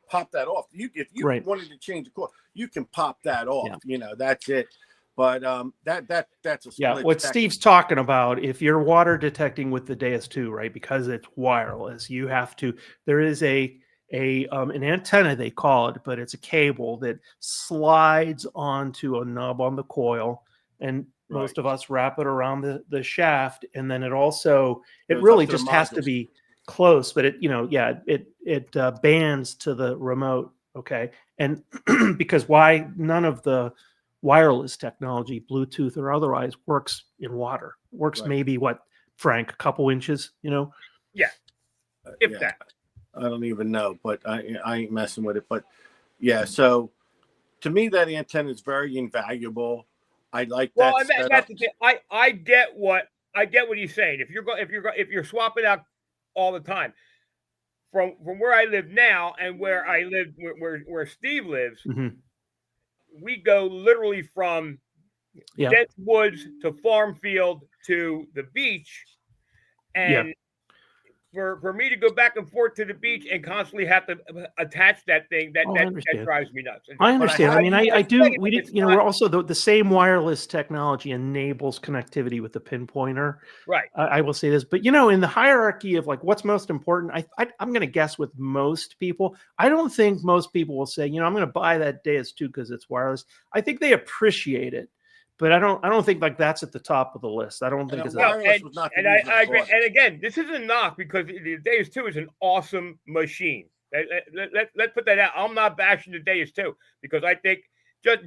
pop that off. If you wanted to change the coil, you can pop that off. Yeah. That's it. But that's a split what second. Steve's talking about, if you're water detecting with the Deus 2, right, because it's wireless, you have to. There is an antenna, they call it, but it's a cable that slides onto a nub on the coil, and most of us wrap it around the shaft, and then it really just has to be close, but it bands to the remote. Okay, and because none of the wireless technology, Bluetooth or otherwise, works in water. Works maybe Frank, a couple inches, Yeah, if that. I don't even know, but I ain't messing with it. But yeah, so to me, that antenna is very invaluable. I like that. Well, that's the thing. I get what he's saying. If you're swapping out all the time, from where I live now and where I live, where Steve lives, we go literally from dense woods to farm field to the beach, and for me to go back and forth to the beach and constantly have to attach that thing, that drives me nuts. I understand. I do. We're also the same wireless technology enables connectivity with the pinpointer. Right. I will say this, but in the hierarchy of what's most important, I'm going to guess with most people, I don't think most people will say, I'm going to buy that Deus 2 because it's wireless. I think they appreciate it. But I don't think that's at the top of the list. I don't think it's I agree. And again, this is a knock because the Deus 2 is an awesome machine. Let's put that out. I'm not bashing the Deus 2 because I think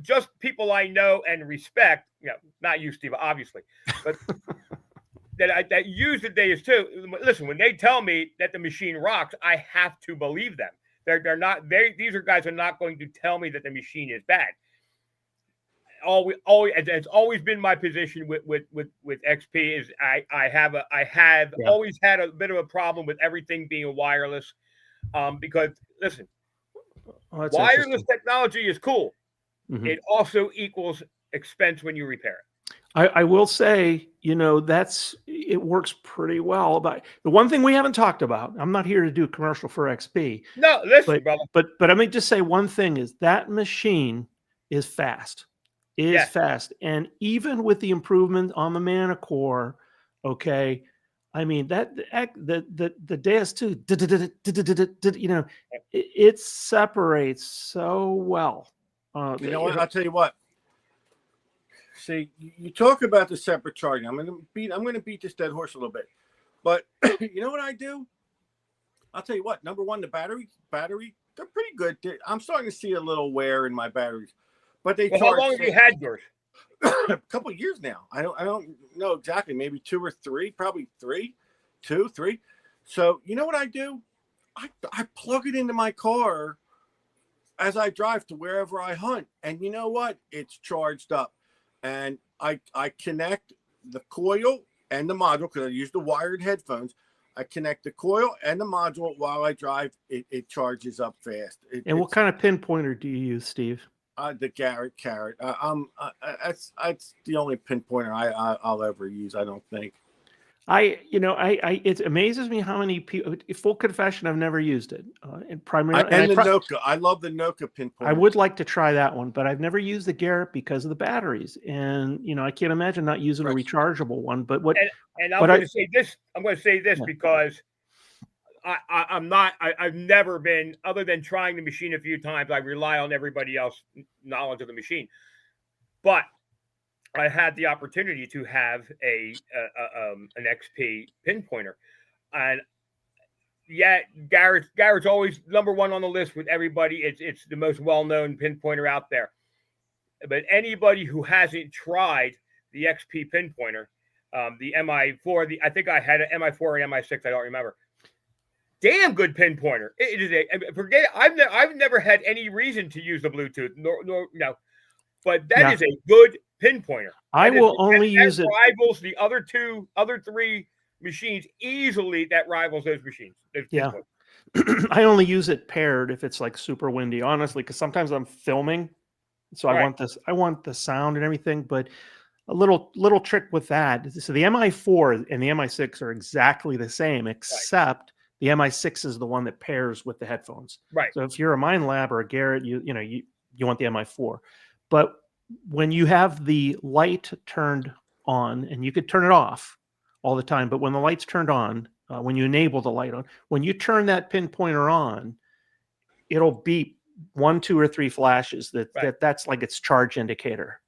just people I know and respect, not you, Steve, obviously, but that use the Deus 2. Listen, when they tell me that the machine rocks, I have to believe them. These guys are not going to tell me that the machine is bad. It's always been my position with XP is I have always had a bit of a problem with everything being wireless, because listen, wireless technology is cool. It also equals expense when you repair it. I will say, it works pretty well. But the one thing we haven't talked about, I'm not here to do a commercial for XP. No, listen, brother. But I mean, just say one thing is that machine is fast. Fast, and even with the improvement on the Manicore, okay, I mean the Deus 2, it separates so well. You know what? I'll tell you what. See, you talk about the separate charging. I'm going to beat this dead horse a little bit. But you know what I do? I'll tell you what. Number one, the battery, they're pretty good. I'm starting to see a little wear in my batteries, but they Well, how charge. long have you had yours? A couple of years now. I don't know exactly. Maybe 2 or 3. Probably 3, 2, 3. So you know what I do? I plug it into my car as I drive to wherever I hunt, and you know what? It's charged up, and I connect the coil and the module because I use the wired headphones. I connect the coil and the module while I drive. It charges up fast. And what kind of pinpointer do you use, Steve? The Garrett Carrot. That's the only pinpointer I'll ever use. I don't think. It amazes me how many people. Full confession, I've never used it. And primarily, Noka. I love the Noka pinpointer. I would like to try that one, but I've never used the Garrett because of the batteries, and I can't imagine not using a rechargeable one. But what? And I'm going to say this. I'm going to say this because I'm not. I've never been, other than trying the machine a few times. I rely on everybody else's knowledge of the machine, but I had the opportunity to have an XP pinpointer, and Garrett's always number one on the list with everybody. It's the most well-known pinpointer out there. But anybody who hasn't tried the XP pinpointer, the MI4, I think I had an MI4 or MI6, I don't remember. Damn good pinpointer. It is forget it. I've never had any reason to use the Bluetooth. No. But that is a good pinpointer. I will only use it. Rivals the other 3 machines easily. That rivals those machines. I only use it paired if it's like super windy, honestly, because sometimes I'm filming, so I want the sound and everything. But a little trick with that. So the MI4 and the MI6 are exactly the same, except the MI6 is the one that pairs with the headphones. Right. So if you're a Mind Lab or a Garrett, you want the MI4. But when you have the light turned on, and you could turn it off all the time, but when the light's turned on, when you enable the light on, when you turn that pinpointer on, it'll beep 1, 2, or 3 flashes. That's like its charge indicator,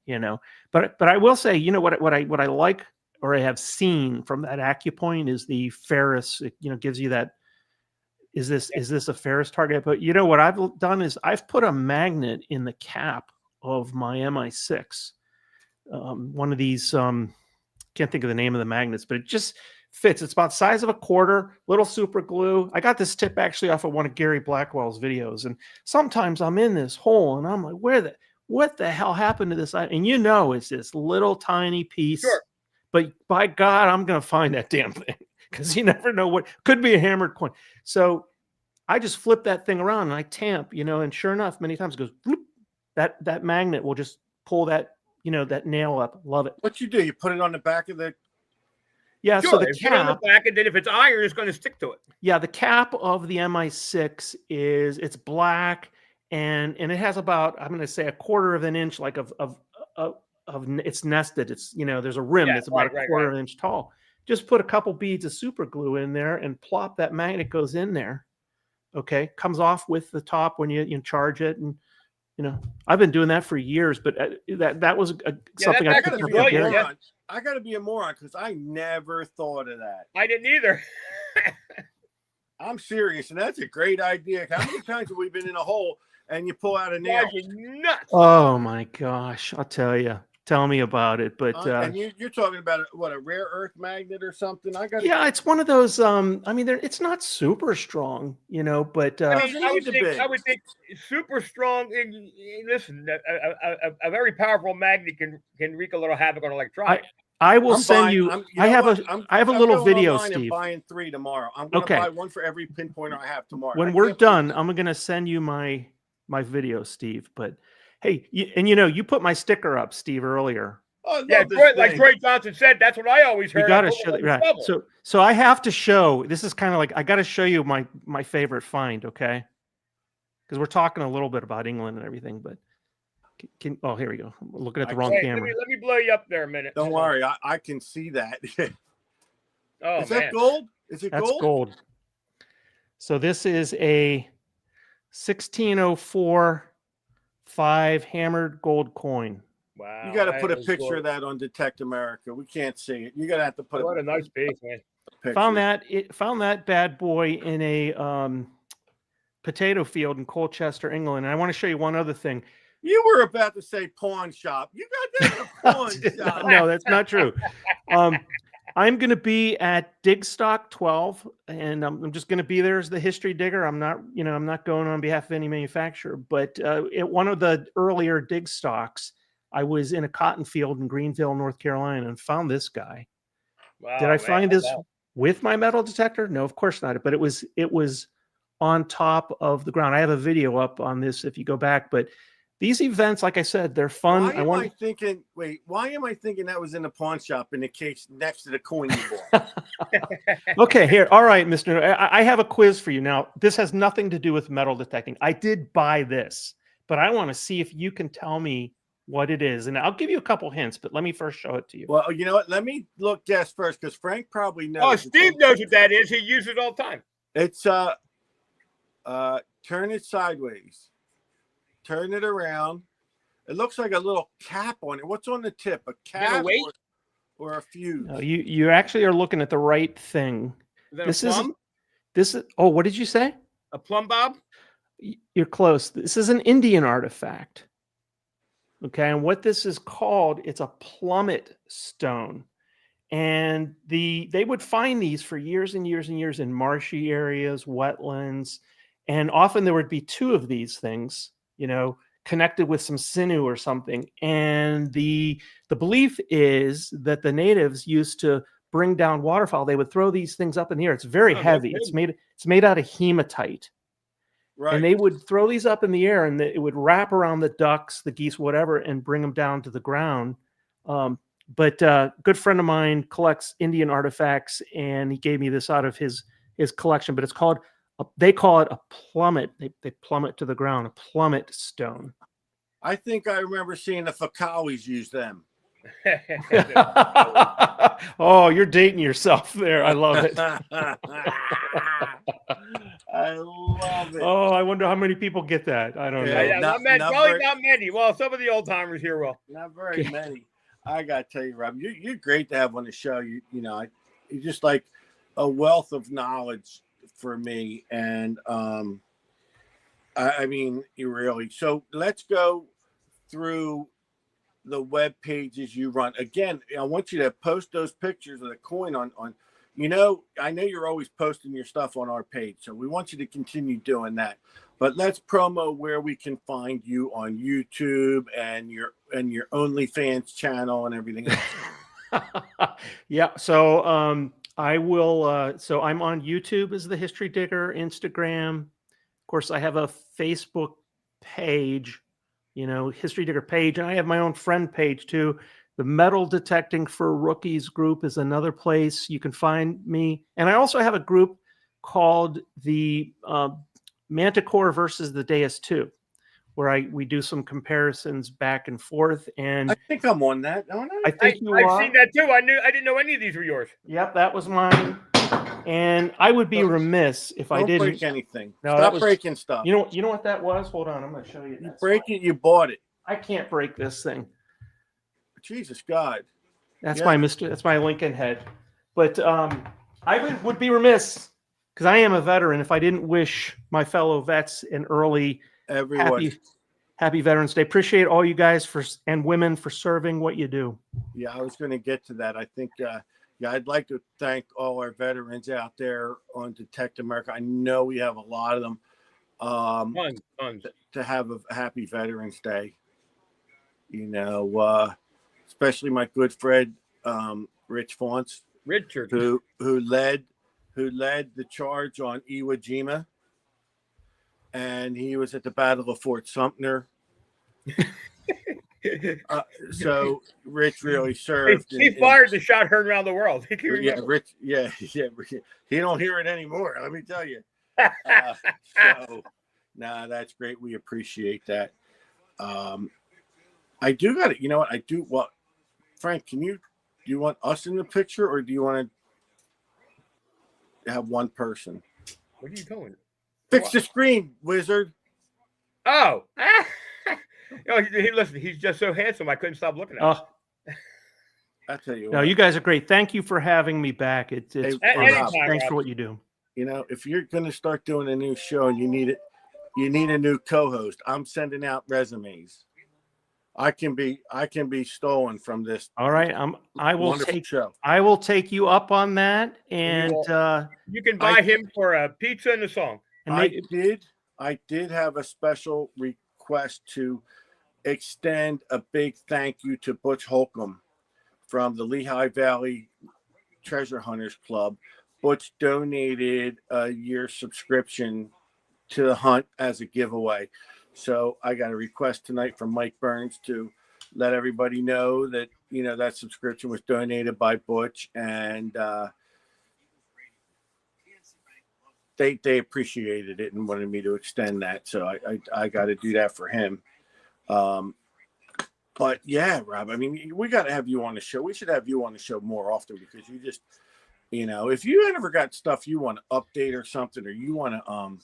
But I will say, what I like, or I have seen from that AccuPoint, is the Ferris. It, gives you that. Is this a Ferris target? But what I've done is I've put a magnet in the cap of my MI6. One of these, can't think of the name of the magnets, but it just fits. It's about the size of a quarter, little super glue. I got this tip actually off of one of Gary Blackwell's videos. And sometimes I'm in this hole and I'm like, what the hell happened to this? And it's this little tiny piece. Sure. But by God, I'm going to find that damn thing, because you never know what could be a hammered coin. So I just flip that thing around and I tamp, and sure enough, many times it goes, bloop, that magnet will just pull that, that nail up. Love it. What you do? You put it on the back of the. Yeah. Sure, So the cap on the back, and then if it's iron, it's going to stick to it. Yeah. The cap of the MI6 it's black, and it has about, I'm going to say, 1/4 of an inch, like of it's nested. It's, there's a rim that's about a quarter of an inch tall. Just put a couple beads of super glue in there and plop that magnet, goes in there. Okay. Comes off with the top when you charge it. And, I've been doing that for years, but that was something I picked up. I got to be a moron because I never thought of that. I didn't either. I'm serious, and that's a great idea. How many times have we been in a hole and you pull out a nail? Nuts. Oh my gosh, I'll tell you. Tell me about it. But and you're talking about a rare earth magnet or something? It's one of those. It's not super strong, but I would think super strong. And listen, a very powerful magnet can wreak a little havoc on electronics. I will send you. I have a little video, Steve. I'm buying 3 tomorrow. I'm going to buy one for every pinpointer I have tomorrow. When we're done, I'm going to send you my video, Steve. But hey, you put my sticker up, Steve, earlier. Oh, yeah, like Troy Johnson said, that's what I always heard. You got to show that, right? So I have to show. This is kind of like I got to show you my favorite find, okay? Because we're talking a little bit about England and everything, but here we go. I'm looking at the wrong camera. Let me blow you up there a minute. Don't worry, I can see that. Oh, is that gold? Is it gold? That's gold. So this is a 1604 5 hammered gold coin. Wow. You got to put a picture of that on Detect America. We can't see it. You're going to have to put what a nice piece, man. picture. Found that bad boy in a potato field in Colchester, England. And I want to show you one other thing. You were about to say pawn shop. You got that in a pawn shop. No, that's not true. I'm going to be at Digstock 12, and I'm just going to be there as the history digger. I'm not going on behalf of any manufacturer, but at one of the earlier Digstocks, I was in a cotton field in Greenville, North Carolina, and found this guy. Wow, Did I find this wow. with my metal detector? No, of course not. But it was on top of the ground. I have a video up on this if you go back, but these events, like I said, they're fun. Why am I thinking that was in the pawn shop in the case next to the coin you bought? Okay, here. All right, Mr. I have a quiz for you. Now, this has nothing to do with metal detecting. I did buy this, but I want to see if you can tell me what it is. And I'll give you a couple hints, but let me first show it to you. Well, you know what? Let me guess first, because Frank probably knows. Oh, Steve knows what that is. He uses it all the time. It's turn it sideways. Turn it around. It looks like a little cap on it. What's on the tip? A cap or a fuse? No, you actually are looking at the right thing. Is that This is. Oh, what did you say? a plumb bob? You're close. This is an Indian artifact. Okay, and what this is called, it's a plummet stone. And they would find these for years and years and years in marshy areas, wetlands, and often there would be two of these things, connected with some sinew or something. And the belief is that the natives used to bring down waterfowl. They would throw these things up in the air. It's very heavy. It's made out of hematite. Right. And they would throw these up in the air, and it would wrap around the ducks, the geese, whatever, and bring them down to the ground. But a good friend of mine collects Indian artifacts, and he gave me this out of his collection. But it's called, they call it a plummet. They plummet to the ground, a plummet stone. I think I remember seeing the Fakawis use them. Oh, you're dating yourself there. I love it. I love it. Oh, I wonder how many people get that. I don't know. Yeah, not many. Well, some of the old timers here will. Not very many. I gotta tell you, Rob, you're great to have on the show. You're just like a wealth of knowledge for me, and I mean, you really. So let's go through the web pages you run. Again, I want you to post those pictures of the coin on. I know you're always posting your stuff on our page, so we want you to continue doing that. But let's promo where we can find you on YouTube and your OnlyFans channel and everything else. Yeah. So I will. So I'm on YouTube as the History Digger, Instagram. Of course, I have a Facebook page, History Digger page, and I have my own friend page too. The Metal Detecting for Rookies group is another place you can find me. And I also have a group called the Manticore versus the Deus 2, where we do some comparisons back and forth. And I think I'm on that. I've seen that too. I didn't know any of these were yours. Yep, that was mine. And I would be remiss if I didn't break anything. No, Stop breaking stuff. You know what that was? Hold on, I'm going to show you. You break it, you bought it. I can't break this thing. Jesus God. That's my Lincoln head. But I would be remiss, because I am a veteran, if I didn't wish my fellow vets an early happy Veterans Day. Appreciate all you guys and women for serving what you do. Yeah, I was going to get to that. I think I'd like to thank all our veterans out there on Detect America. I know we have a lot of them. Tons. To have a happy Veterans Day. Especially my good friend Richard, who led the charge on Iwo Jima, and he was at the Battle of Fort Sumter. So Rich really served. He fired the shot heard around the world. Yeah, Rich. Yeah. He don't hear it anymore. Let me tell you. That's great. We appreciate that. I do got it. You know what? I do. Well, Frank, do you want us in the picture, or do you want to have one person? What are you doing? Fix the screen, wizard. Oh. Listen, he's just so handsome. I couldn't stop looking at him. I tell you No, what, you guys are great. Thank you for having me back. It's Hey, fun. anytime, Thanks Rob. for what you do. you know, if you're going to start doing a new show and you need it, you need a new co-host. I'm sending out resumes. I can be stolen from this All right, I will take you up on that, and You can buy him for a pizza and a song. maybe, I did have a special request to extend a big thank you to Butch Holcomb from the Lehigh Valley Treasure Hunters Club. Butch donated a year subscription to the hunt as a giveaway. So I got a request tonight from Mike Burns to let everybody know that, you know, that subscription was donated by Butch, and they appreciated it and wanted me to extend that. So I got to do that for him. But yeah, Rob, I mean, we got to have you on the show. We should have you on the show more often, because you just, you know, if you ever got stuff you want to update or something, or you want to,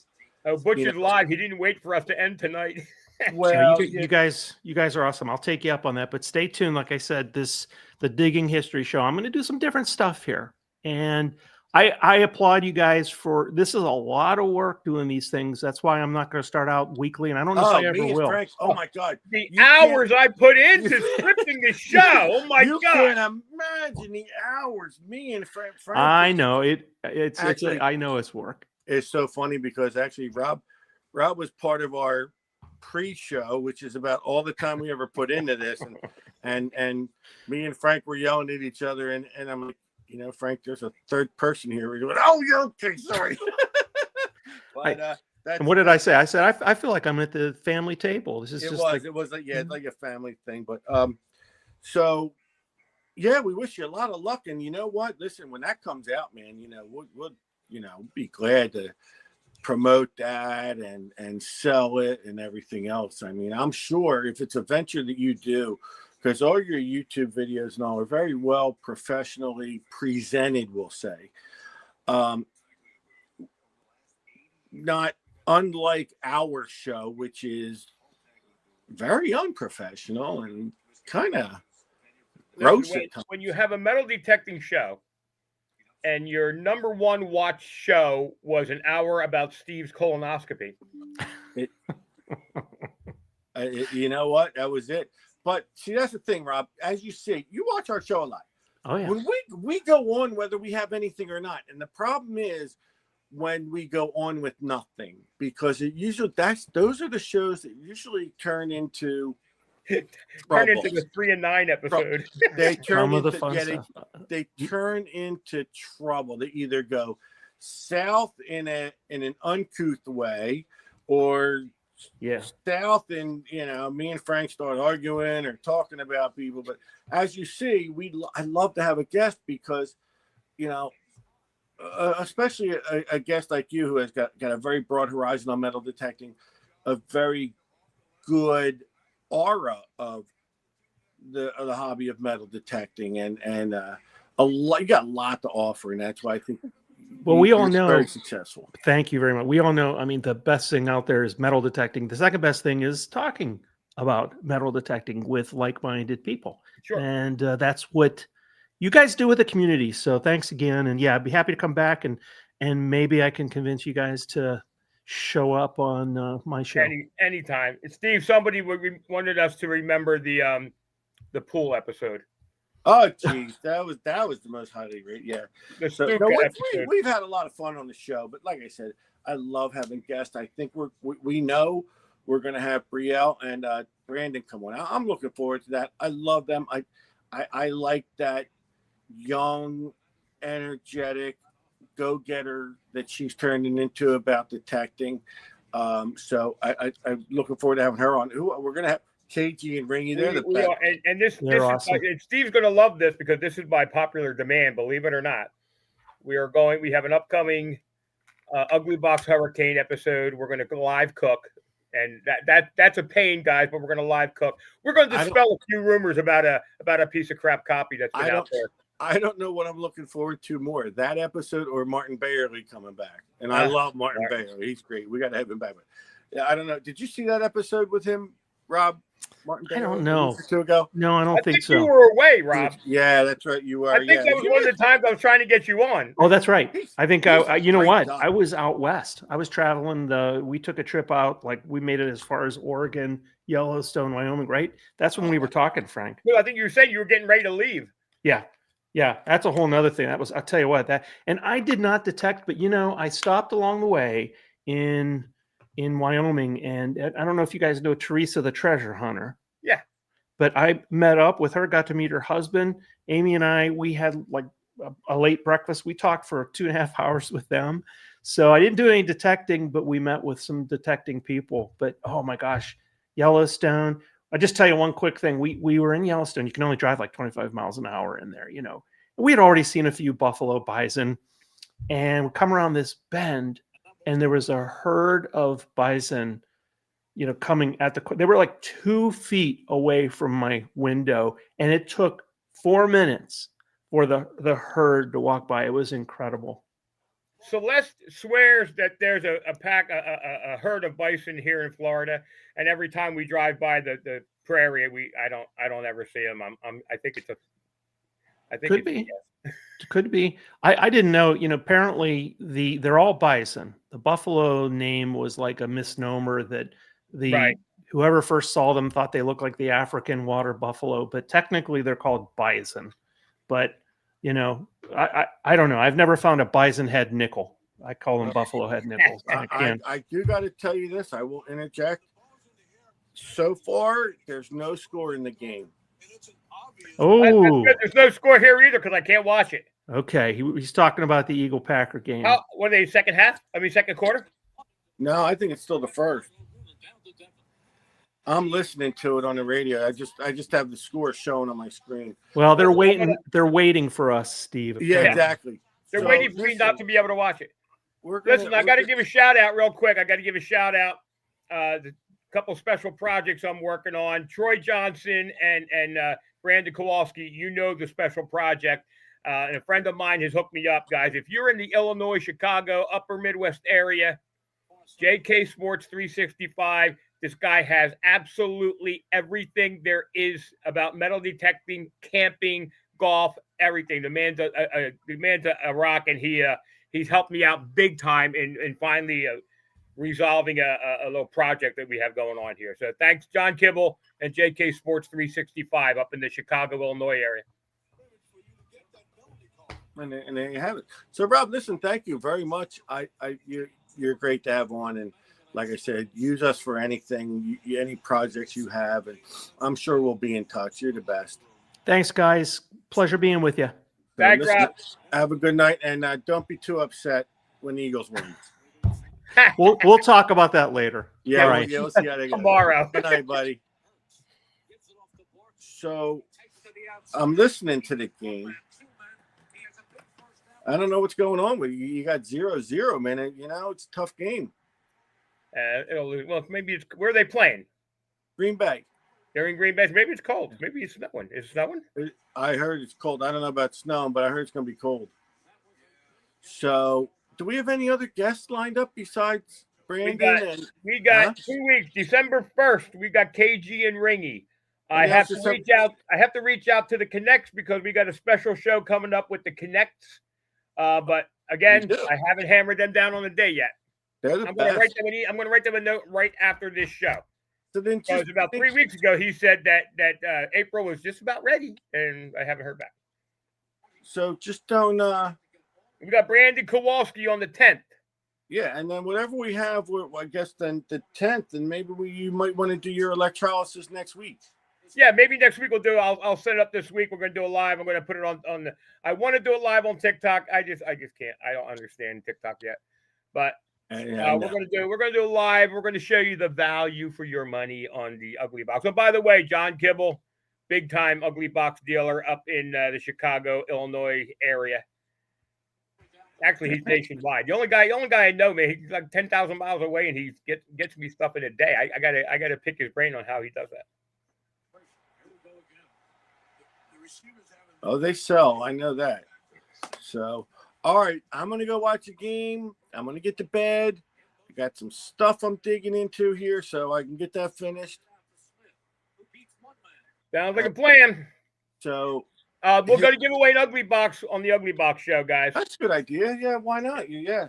Oh, Butch is live. He didn't wait for us to end tonight. well, you guys are awesome. I'll take you up on that, but stay tuned. Like I said, the Digging History Show, I'm going to do some different stuff here, and I applaud you guys for this. Is a lot of work doing these things. That's why I'm not going to start out weekly, and I don't know if I ever will. Frank, oh my God, the hours I put into scripting the show. Oh my you God! can't imagine the hours me and Frank. I know it's Actually, I know it's work. It's so funny because actually Rob was part of our pre-show, which is about all the time we ever put into this, and me and Frank were yelling at each other, and I'm like, you know, Frank, there's a third person here. We're going, oh, you're okay, sorry. But and what did I say? I said I feel like I'm at the family table. This is it just was like it's like a family thing. But so yeah, we wish you a lot of luck. And you know what? Listen, when that comes out, man, you know, we'll you know, be glad to promote that and sell it and everything else. I mean, I'm sure if it's a venture that you do, because all your YouTube videos and all are very well professionally presented, we'll say. Not unlike our show, which is very unprofessional and kind of gross. When you have a metal detecting show, and your number one watch show was an hour about Steve's colonoscopy. You know what? That was it. But see, that's the thing, Rob. As you see, you watch our show a lot. Oh yeah. When we go on, whether we have anything or not, and the problem is when we go on with nothing, because it usually those are the shows that usually turn into Turn into the 3 and 9 episode. They turn into they turn into trouble. They either go south in an uncouth way, or south and, you know, me and Frank start arguing or talking about people. But as you see, I love to have a guest because, you know, especially a guest like you who has got a very broad horizon on metal detecting, a very good aura of the hobby of metal detecting, and you got a lot to offer, and that's why I think we all know very successful. Thank you very much. We all know, I mean, the best thing out there is metal detecting. The second best thing is talking about metal detecting with like-minded people. Sure. And that's what you guys do with the community. So thanks again. And yeah, I'd be happy to come back, and maybe I can convince you guys to show up on my show. Anytime. Steve, somebody wanted us to remember the pool episode. Oh geez, that was the most highly rated. Yeah. So, no, we've had a lot of fun on the show, but like I said, I love having guests. I think we know we're going to have Brielle and Brandon come on. I'm looking forward to that. I love them. I like that young, energetic go-getter that she's turning into about detecting. So I'm looking forward to having her on. We're going to have KG and Ringy. They're the best. And this awesome. and Steve's going to love this because this is by popular demand, believe it or not. We have an upcoming Ugly Box Hurricane episode. We're going to live cook, and that's a pain, guys, but we're going to live cook. We're going to dispel a few rumors about a piece of crap copy that's been out there. I don't know what I'm looking forward to more, that episode or Martin Bayerly coming back. And I love Martin Bayerly. He's great. We got to have him back. I don't know. Did you see that episode with him, Rob Martin? I don't a know. week or two ago. No, I don't I think think so. you were away, Rob. Yeah, that's right. You were. I think yeah. that was one of the times I was trying to get you on. Oh, that's right. I think you know great what? guy. I was out west. I was traveling. We took a trip out, like we made it as far as Oregon, Yellowstone, Wyoming. Right? That's when we were talking, Frank. No, I think you were saying you were getting ready to leave. Yeah. Yeah. That's a whole nother thing. I'll tell you what, and I did not detect, but I stopped along the way in Wyoming, and I don't know if you guys know Teresa, the treasure hunter. Yeah. But I met up with her, got to meet her husband. Amy and I, we had like a late breakfast. We talked for 2.5 hours with them. So I didn't do any detecting, but we met with some detecting people. But oh my gosh, Yellowstone. I'll just tell you one quick thing. We were in Yellowstone. You can only drive like 25 miles an hour in there, We had already seen a few buffalo, bison, and we come around this bend, and there was a herd of bison coming they were like 2 feet away from my window, and it took 4 minutes for the herd to walk by. It was incredible. Celeste swears that there's a herd of bison here in Florida, and every time we drive by the prairie, I don't ever see them. I think Could be. Could be. I didn't know. Apparently they're all bison. The buffalo name was like a misnomer that whoever first saw them thought they looked like the African water buffalo, but technically they're called bison. But I don't know. I've never found a bison head nickel. I call them buffalo head nickels. I do got to tell you this. I will interject. So far, there's no score in the game. Oh, there's no score here either because I can't watch it. Okay, he's talking about the Eagle Packer game. What are they, second half? Second quarter? No, I think it's still the first. I'm listening to it on the radio. I just have the score shown on my screen. Well, they're waiting. They're waiting for us, Steve. Yeah, exactly. They're waiting for me not to be able to watch it. I got to give a shout out real quick. I got to give a shout out. The couple special projects I'm working on. Troy Johnson and Brandon Kowalski. The special project. And a friend of mine has hooked me up, guys. If you're in the Illinois, Chicago, Upper Midwest area, JK Sports 365. This guy has absolutely everything there is about metal detecting, camping, golf, everything. The man's a rock, and he's helped me out big time in finally resolving a little project that we have going on here. So thanks, John Kibble and JK Sports 365 up in the Chicago, Illinois area. And there you have it. So, Rob, listen, thank you very much. You're great to have on, and like I said, use us for anything, any projects you have, and I'm sure we'll be in touch. You're the best. Thanks, guys. Pleasure being with you. Thanks, Rob. Have a good night, and don't be too upset when the Eagles win. We'll talk about that later. Yeah, all right. We'll see how they go. Tomorrow. Good night, buddy. So, I'm listening to the game. I don't know what's going on with you. You got 0-0, man. It's a tough game. Well, maybe it's where are they playing? Green Bay. They're in Green Bay. Maybe it's cold. Maybe it's snowing. Is it snowing? I heard it's cold. I don't know about snow, but I heard it's going to be cold. So, do we have any other guests lined up besides Brandon? We got 2 weeks. December 1st, we got KG and Ringy. I have to reach out. I have to reach out to the Connects because we got a special show coming up with the Connects. But again, I haven't hammered them down on the day yet. They're the best. I'm going to write them a note right after this show. So then because about 3 weeks ago, he said that April was just about ready, and I haven't heard back. So just don't. We got Brandon Kowalski on the 10th. Yeah, and then whatever we have, I guess then the 10th, and maybe you might want to do your electrolysis next week. Yeah, maybe next week we'll do. I'll set it up this week. We're going to do a live. I'm going to put it on the. I want to do it live on TikTok. I just can't. I don't understand TikTok yet, but we're going to do a live. We're going to show you the value for your money on the Ugly Box. So by the way, John Kibble, big time Ugly Box dealer up in the Chicago, Illinois area. Actually, he's nationwide. The only guy I know, man. He's like 10,000 miles away, and he gets me stuff in a day. I gotta pick his brain on how he does that. Oh, they sell. I know that. So, all right. I'm going to go watch a game. I'm going to get to bed. I got some stuff I'm digging into here so I can get that finished. Sounds like a plan. So We're going to give away an Ugly Box on the Ugly Box show, guys. that's a good idea. Yeah, why not? Yeah.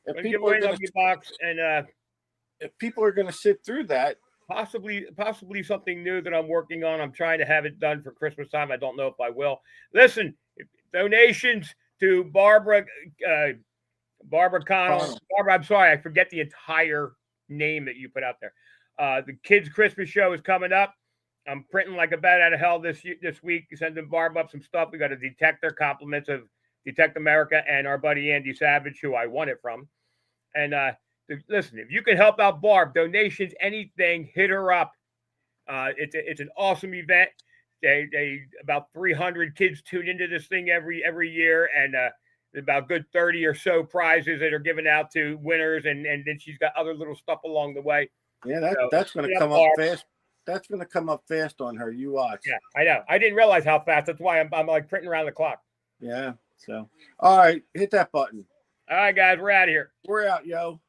We're going to give away an Ugly Box, and if people are going to sit through that, possibly something new that I'm working on. I'm trying to have it done for Christmas time. I don't know if I will. Listen, donations to Barbara Connell. Barbara, I'm sorry, I forget the entire name that you put out there. The kids' Christmas show is coming up. I'm printing like a bat out of hell this week. Sending Barb up some stuff. We got a detector, compliments of Detect America and our buddy Andy Savage, who I won it from. And listen, if you can help out Barb, donations, anything, hit her up. It's an awesome event. They about 300 kids tune into this thing every year, and about good 30 or so prizes that are given out to winners, and then she's got other little stuff along the way. Yeah, that's going to come up fast. That's going to come up fast on her. You watch. Yeah, I know. I didn't realize how fast. That's why I'm like printing around the clock. Yeah. So, all right, hit that button. All right, guys, we're out of here. We're out, yo.